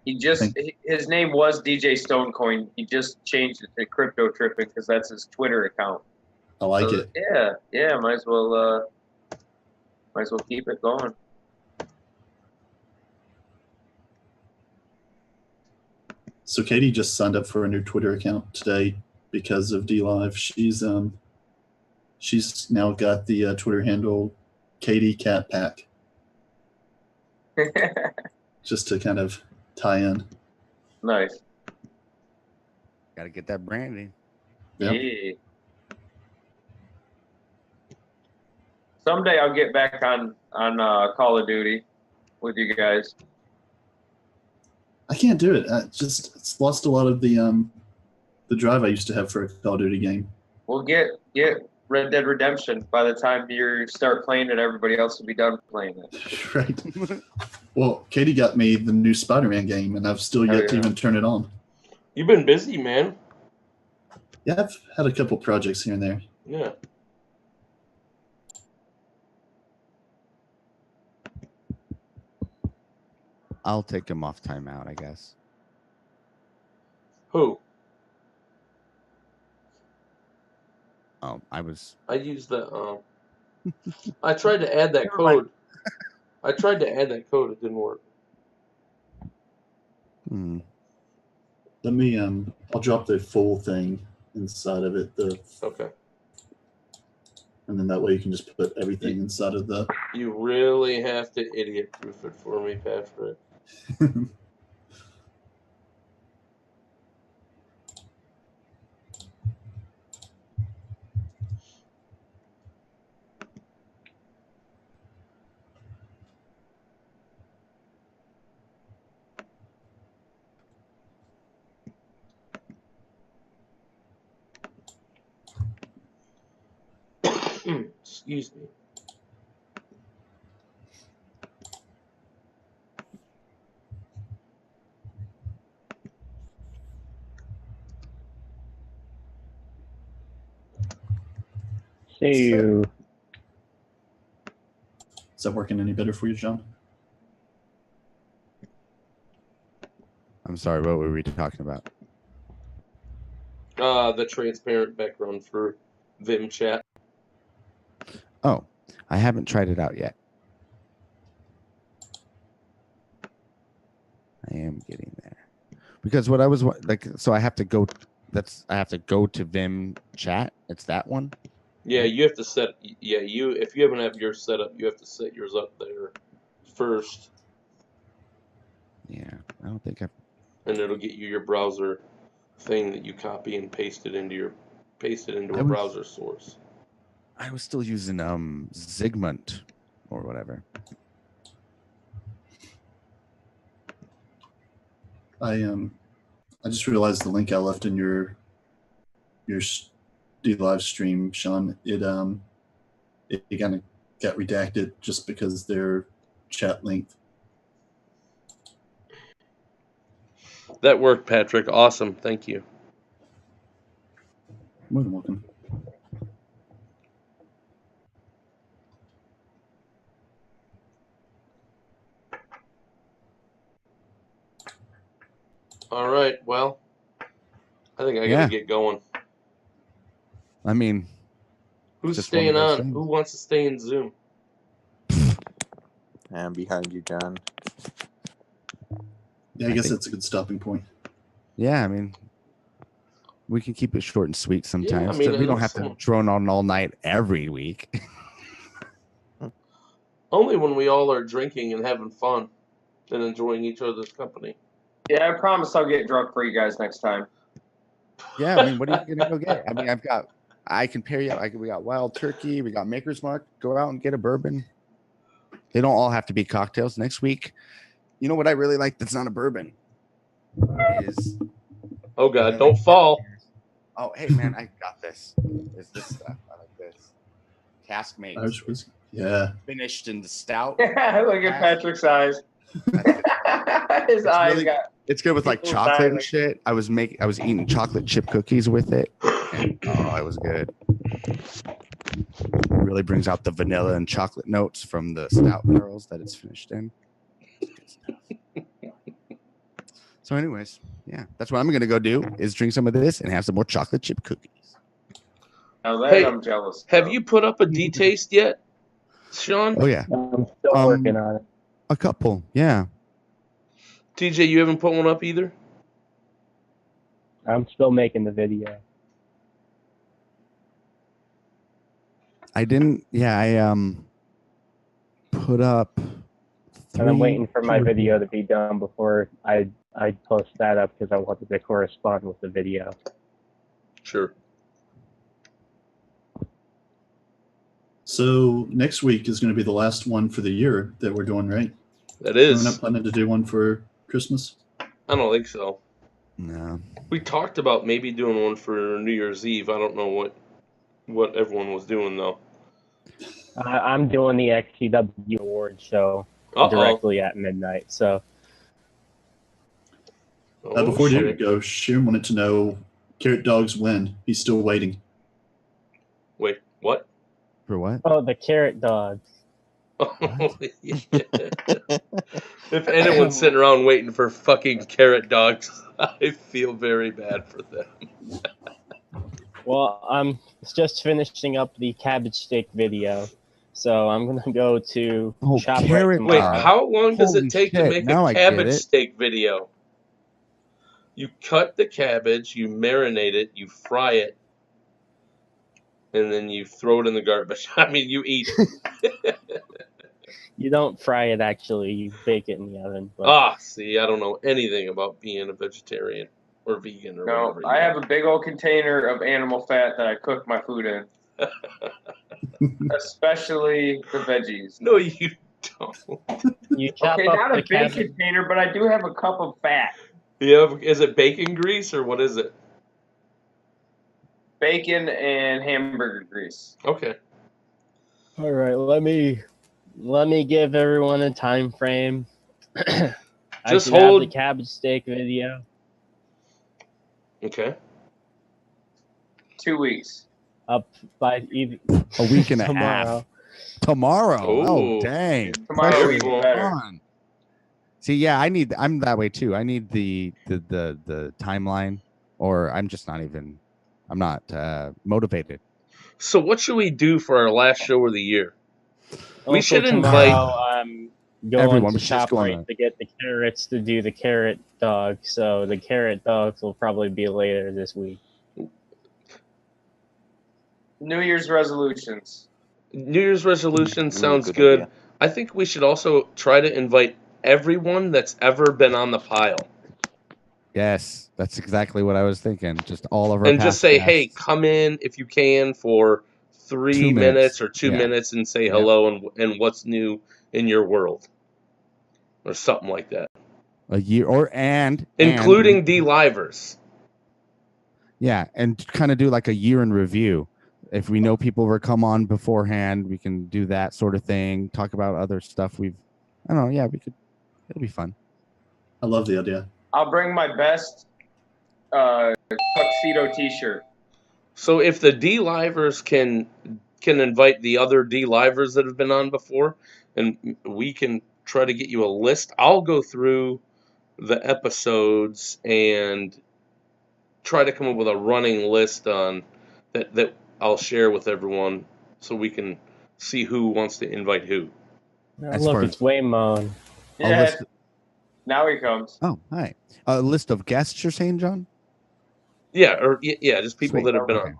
His name was DJ Stonecoin. He just changed it to Crypto Tripping because that's his Twitter account. I like it. Yeah. Might as well keep it going. So Katie just signed up for a new Twitter account today because of DLive. She's now got the Twitter handle Katie Cat Pack, just to kind of tie in. Nice. Got to get that branding. Yep. Yeah. Someday I'll get back on Call of Duty with you guys. I can't do it. It's lost a lot of the drive I used to have for a Call of Duty game. We'll get Red Dead Redemption. By the time you start playing it, everybody else will be done playing it. Right. Well, Katie got me the new Spider-Man game, and I've still yet to even turn it on. You've been busy, man. Yeah, I've had a couple projects here and there. Yeah. I'll take him off timeout, I guess. Who? I used the I tried to add that code. I tried to add that code. It didn't work. Let me I'll drop the full thing inside of it. Okay. And then that way you can just put everything inside of the. You really have to idiot-proof it for me, Patrick. Excuse me. See you. Is that working any better for you, John? I'm sorry, what were we talking about? The transparent background for Vim chat. Oh, I haven't tried it out yet. I am getting there. Because what I was like, so I have to go to Vim chat. It's that one. Yeah, you have to set. Yeah, if you haven't have yours set up, you have to set yours up there first. Yeah, I don't think I've. And it'll get you your browser thing that you copy and paste it into a browser source. I was still using Zigmund or whatever. I just realized the link I left in your live stream, Sean. It kind of got redacted just because their chat length. That worked, Patrick. Awesome. Thank you. More than welcome. All right. Well, I think I Yeah. gotta get going. I mean, Who's just one of staying those on? things. Who wants to stay in Zoom? I'm behind you, John. Yeah, I guess that's a good stopping point. yeah, I mean, we can keep it short and sweet sometimes. mean, we don't have someone- to drone on all night every week. Only when we all are drinking and having fun and enjoying each other's company. Yeah, I promise I'll get drunk for you guys next time. Yeah, I mean, what are you gonna go get? I mean, I can pair you. We got Wild Turkey, we got Maker's Mark. Go out and get a bourbon. They don't all have to be cocktails. Next week, you know what I really like? That's not a bourbon. Is Oh God, don't fall. oh hey man, I got this. Is this stuff? I like this. Cask mate. Irish whiskey. Yeah. Finished in the stout. Look at Patrick's eyes. His eyes really- got. It's good with like People chocolate dying. and shit. I was eating chocolate chip cookies with it. And, oh, it was good. It really brings out the vanilla and chocolate notes from the stout barrels that it's finished in. It's good stuff. So, anyways, yeah, that's what I'm gonna go do is drink some of this and have some more chocolate chip cookies. Now that Hey, I'm jealous. Have of. you put up a D-taste yet, Sean? Oh yeah, I'm still working on it. a couple. Yeah, TJ, you haven't put one up either? I'm still making the video. I didn't. Yeah, I put up. And I'm waiting for my two- video to be done before I post that up because I wanted to correspond with the video. Sure. So next week is going to be the last one for the year that we're doing, right? That We're is. not planning to do one for Christmas. I don't think so. No. We talked about maybe doing one for New Year's Eve. I don't know what everyone was doing though. I'm doing the XCW award show directly at midnight. So Oh, Before shit. you go, Sharon wanted to know Carrot Dog's win. He's still waiting. Wait, what? For what? the carrot dogs. Yeah. If anyone's sitting around waiting for fucking carrot dogs, I feel very bad for them. Well, I'm just finishing up the cabbage steak video, so I'm gonna go to Oh, ShopRite carrot Wait, tomorrow. how long does Holy it take to shit, make now a I get cabbage it. steak video? You cut the cabbage, you marinate it, you fry it, and then you throw it in the garbage. I mean, you eat it. You don't fry it actually; you bake it in the oven. But See, I don't know anything about being a vegetarian or vegan or No, whatever. I have a big old container of animal fat that I cook my food in, especially the veggies. No, you don't. you chop Okay, up not the a big cabbage. container, but I do have a cup of fat. Is it bacon grease or what is it? Bacon and hamburger grease. Okay. All right, let me give everyone a time frame. I Just should have hold- the cabbage steak video Okay. 2 weeks. up by either A week and a tomorrow. half. Tomorrow. Oh. Oh, dang. Tomorrow Very is cool. better. on. See, yeah, I'm that way too. I need the timeline, or I'm not motivated. So what should we do for our last show of the year? We Also, should tomorrow, invite- I'm going Everyone, to we should just go on ShopRite to get the carrots to do the carrot dog. So the carrot dogs will probably be later this week. New Year's resolutions. New Year's resolution sounds good good. idea. I think we should also try to invite everyone that's ever been on the pile. Yes, that's exactly what I was thinking. Just all of our And just past say, guests. hey, come in if you can for 3 2 minutes minutes. or 2 Yeah. minutes and say Yeah. hello and what's new in your world. Or something like that. a year and Including D-livers. yeah, and kind of do like a year in review. If we know people were come on beforehand, we can do that sort of thing. Talk about other stuff I don't know. Yeah, we could. It'll be fun. I love the idea. I'll bring my best tuxedo T-shirt. So if the D-livers can invite the other D-livers that have been on before, and we can try to get you a list, I'll go through the episodes and try to come up with a running list on that I'll share with everyone so we can see who wants to invite who. Oh, As look, far it's Waymon. Yeah, list- now he comes. Oh, hi. A list of guests, you're saying, John? Yeah, or yeah, just people Sweet. that have been Okay. on.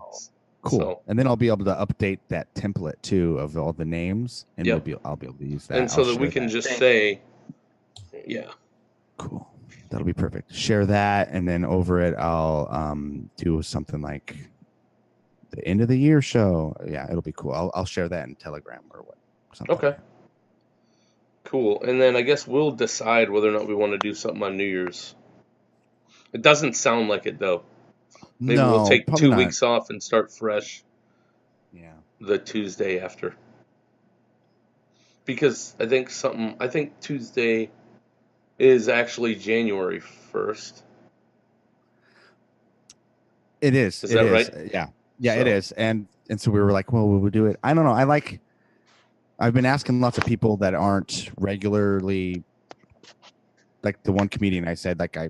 Cool. So, And then I'll be able to update that template too of all the names, and Yep. I'll be able to use that. and so I'll that we share can that. just say, yeah. Cool. That'll be perfect. Share that, and then over it, I'll do something like the end of the year show. Yeah, it'll be cool. I'll share that in Telegram or what. Something. Okay. Cool. And then I guess we'll decide whether or not we want to do something on New Year's. It doesn't sound like it though. Maybe No, we'll take probably 2 not. weeks off and start fresh Yeah. the Tuesday after. Because I think Tuesday is actually January 1st. It is. Is It that is. right? Yeah. Yeah, it So- is. And so we were like, well, we would do it. I don't know. I've been asking lots of people that aren't regularly, like the one comedian I said, like I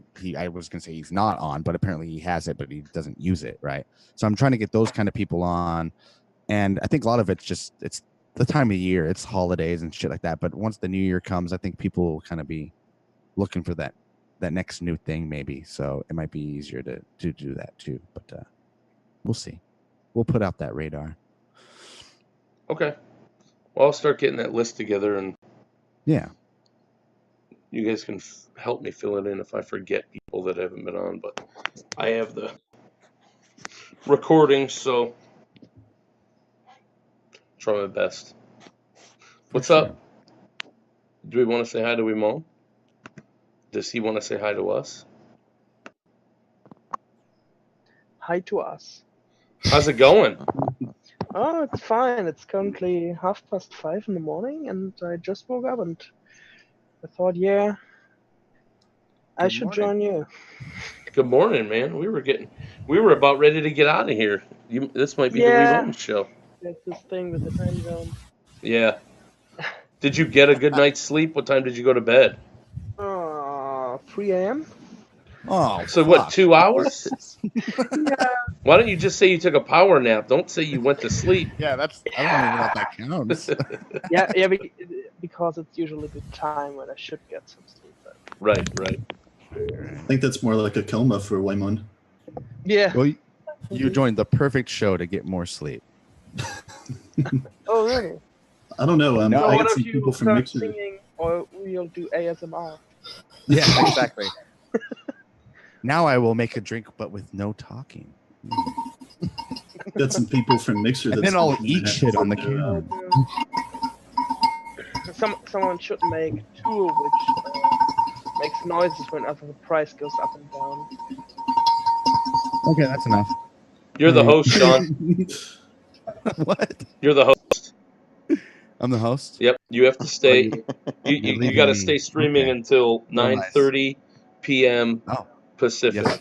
was gonna say he's not on, but apparently he has it, but he doesn't use it, right? So I'm trying to get those kind of people on, and I think a lot of it's the time of year, it's holidays and shit like that. But once the new year comes, I think people will kind of be looking for that next new thing, maybe. So it might be easier to do that too. But we'll see. We'll put out that radar. Okay. Well, I'll start getting that list together, and Yeah. you guys can help me fill it in if I forget people that haven't been on. But I have the recording, so try my best. What's sure. up? Do we want to say hi to Wimon? Does he want to say hi to us? Hi to us. How's it going? Oh, it's fine. It's currently 5:30 in the morning, and I just woke up, and I thought, yeah, I Good should morning. join you. Good morning, man. We were about ready to get out of here. This might be Yeah. the Wimon show. There's this thing with the time zone. Yeah. Did you get a good night's sleep? What time did you go to bed? 3 a.m. Oh, So what, fuck. 2 hours? Yeah. Why don't you just say you took a power nap? Don't say you went to sleep. Yeah, that's. I don't even know if that counts. Yeah, because it's usually the time when I should get some sleep. But Right. I think that's more like a coma for Waymon. yeah. Well, you joined the perfect show to get more sleep. Oh, really? I don't know. No. So I one got of some you people from start Mixer. singing, or we'll do ASMR. Yeah, exactly. Now I will make a drink, but with no talking. Got some people from Mixer. And That's then I'll eat shit on the camera. Someone should make a tool which makes noises whenever the price goes up and down. Okay, that's enough. You're the host, Sean. What? You're the host. I'm the host. Yep. You have to stay. You leaving got to me. stay streaming Okay. until Real nice. 9:30 p.m. Oh, Pacific. yes.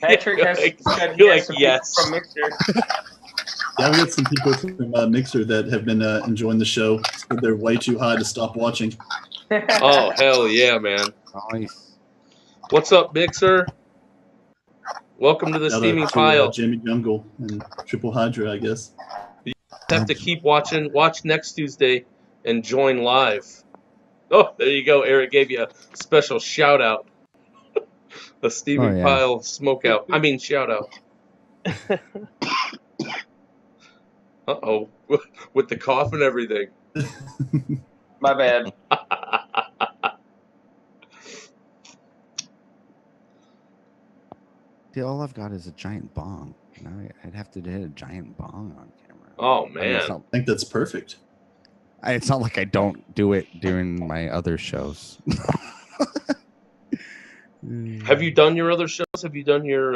Patrick has You're like- said you're he has like, some yes. people from Mixer. Yeah, we got some people from Mixer that have been enjoying the show. But they're way too high to stop watching. Oh hell yeah, man! Nice. What's up, Mixer? Welcome to the Shout out Steeming to, Pile. Jamie Jungle and Triple Hydra, I guess. Have to keep watching. Watch next Tuesday and join live. Oh, there you go. Eric gave you a special shout out. A Steeming Oh, yeah. Pile smoke out. I mean shout out. Uh-oh. With the cough and everything. My bad. See, all I've got is a giant bong. Now I'd have to hit a giant bong on camera. Oh I mean, man. I think that's perfect. it's not like I don't do it during my other shows. Have you done your other shows? Have you done your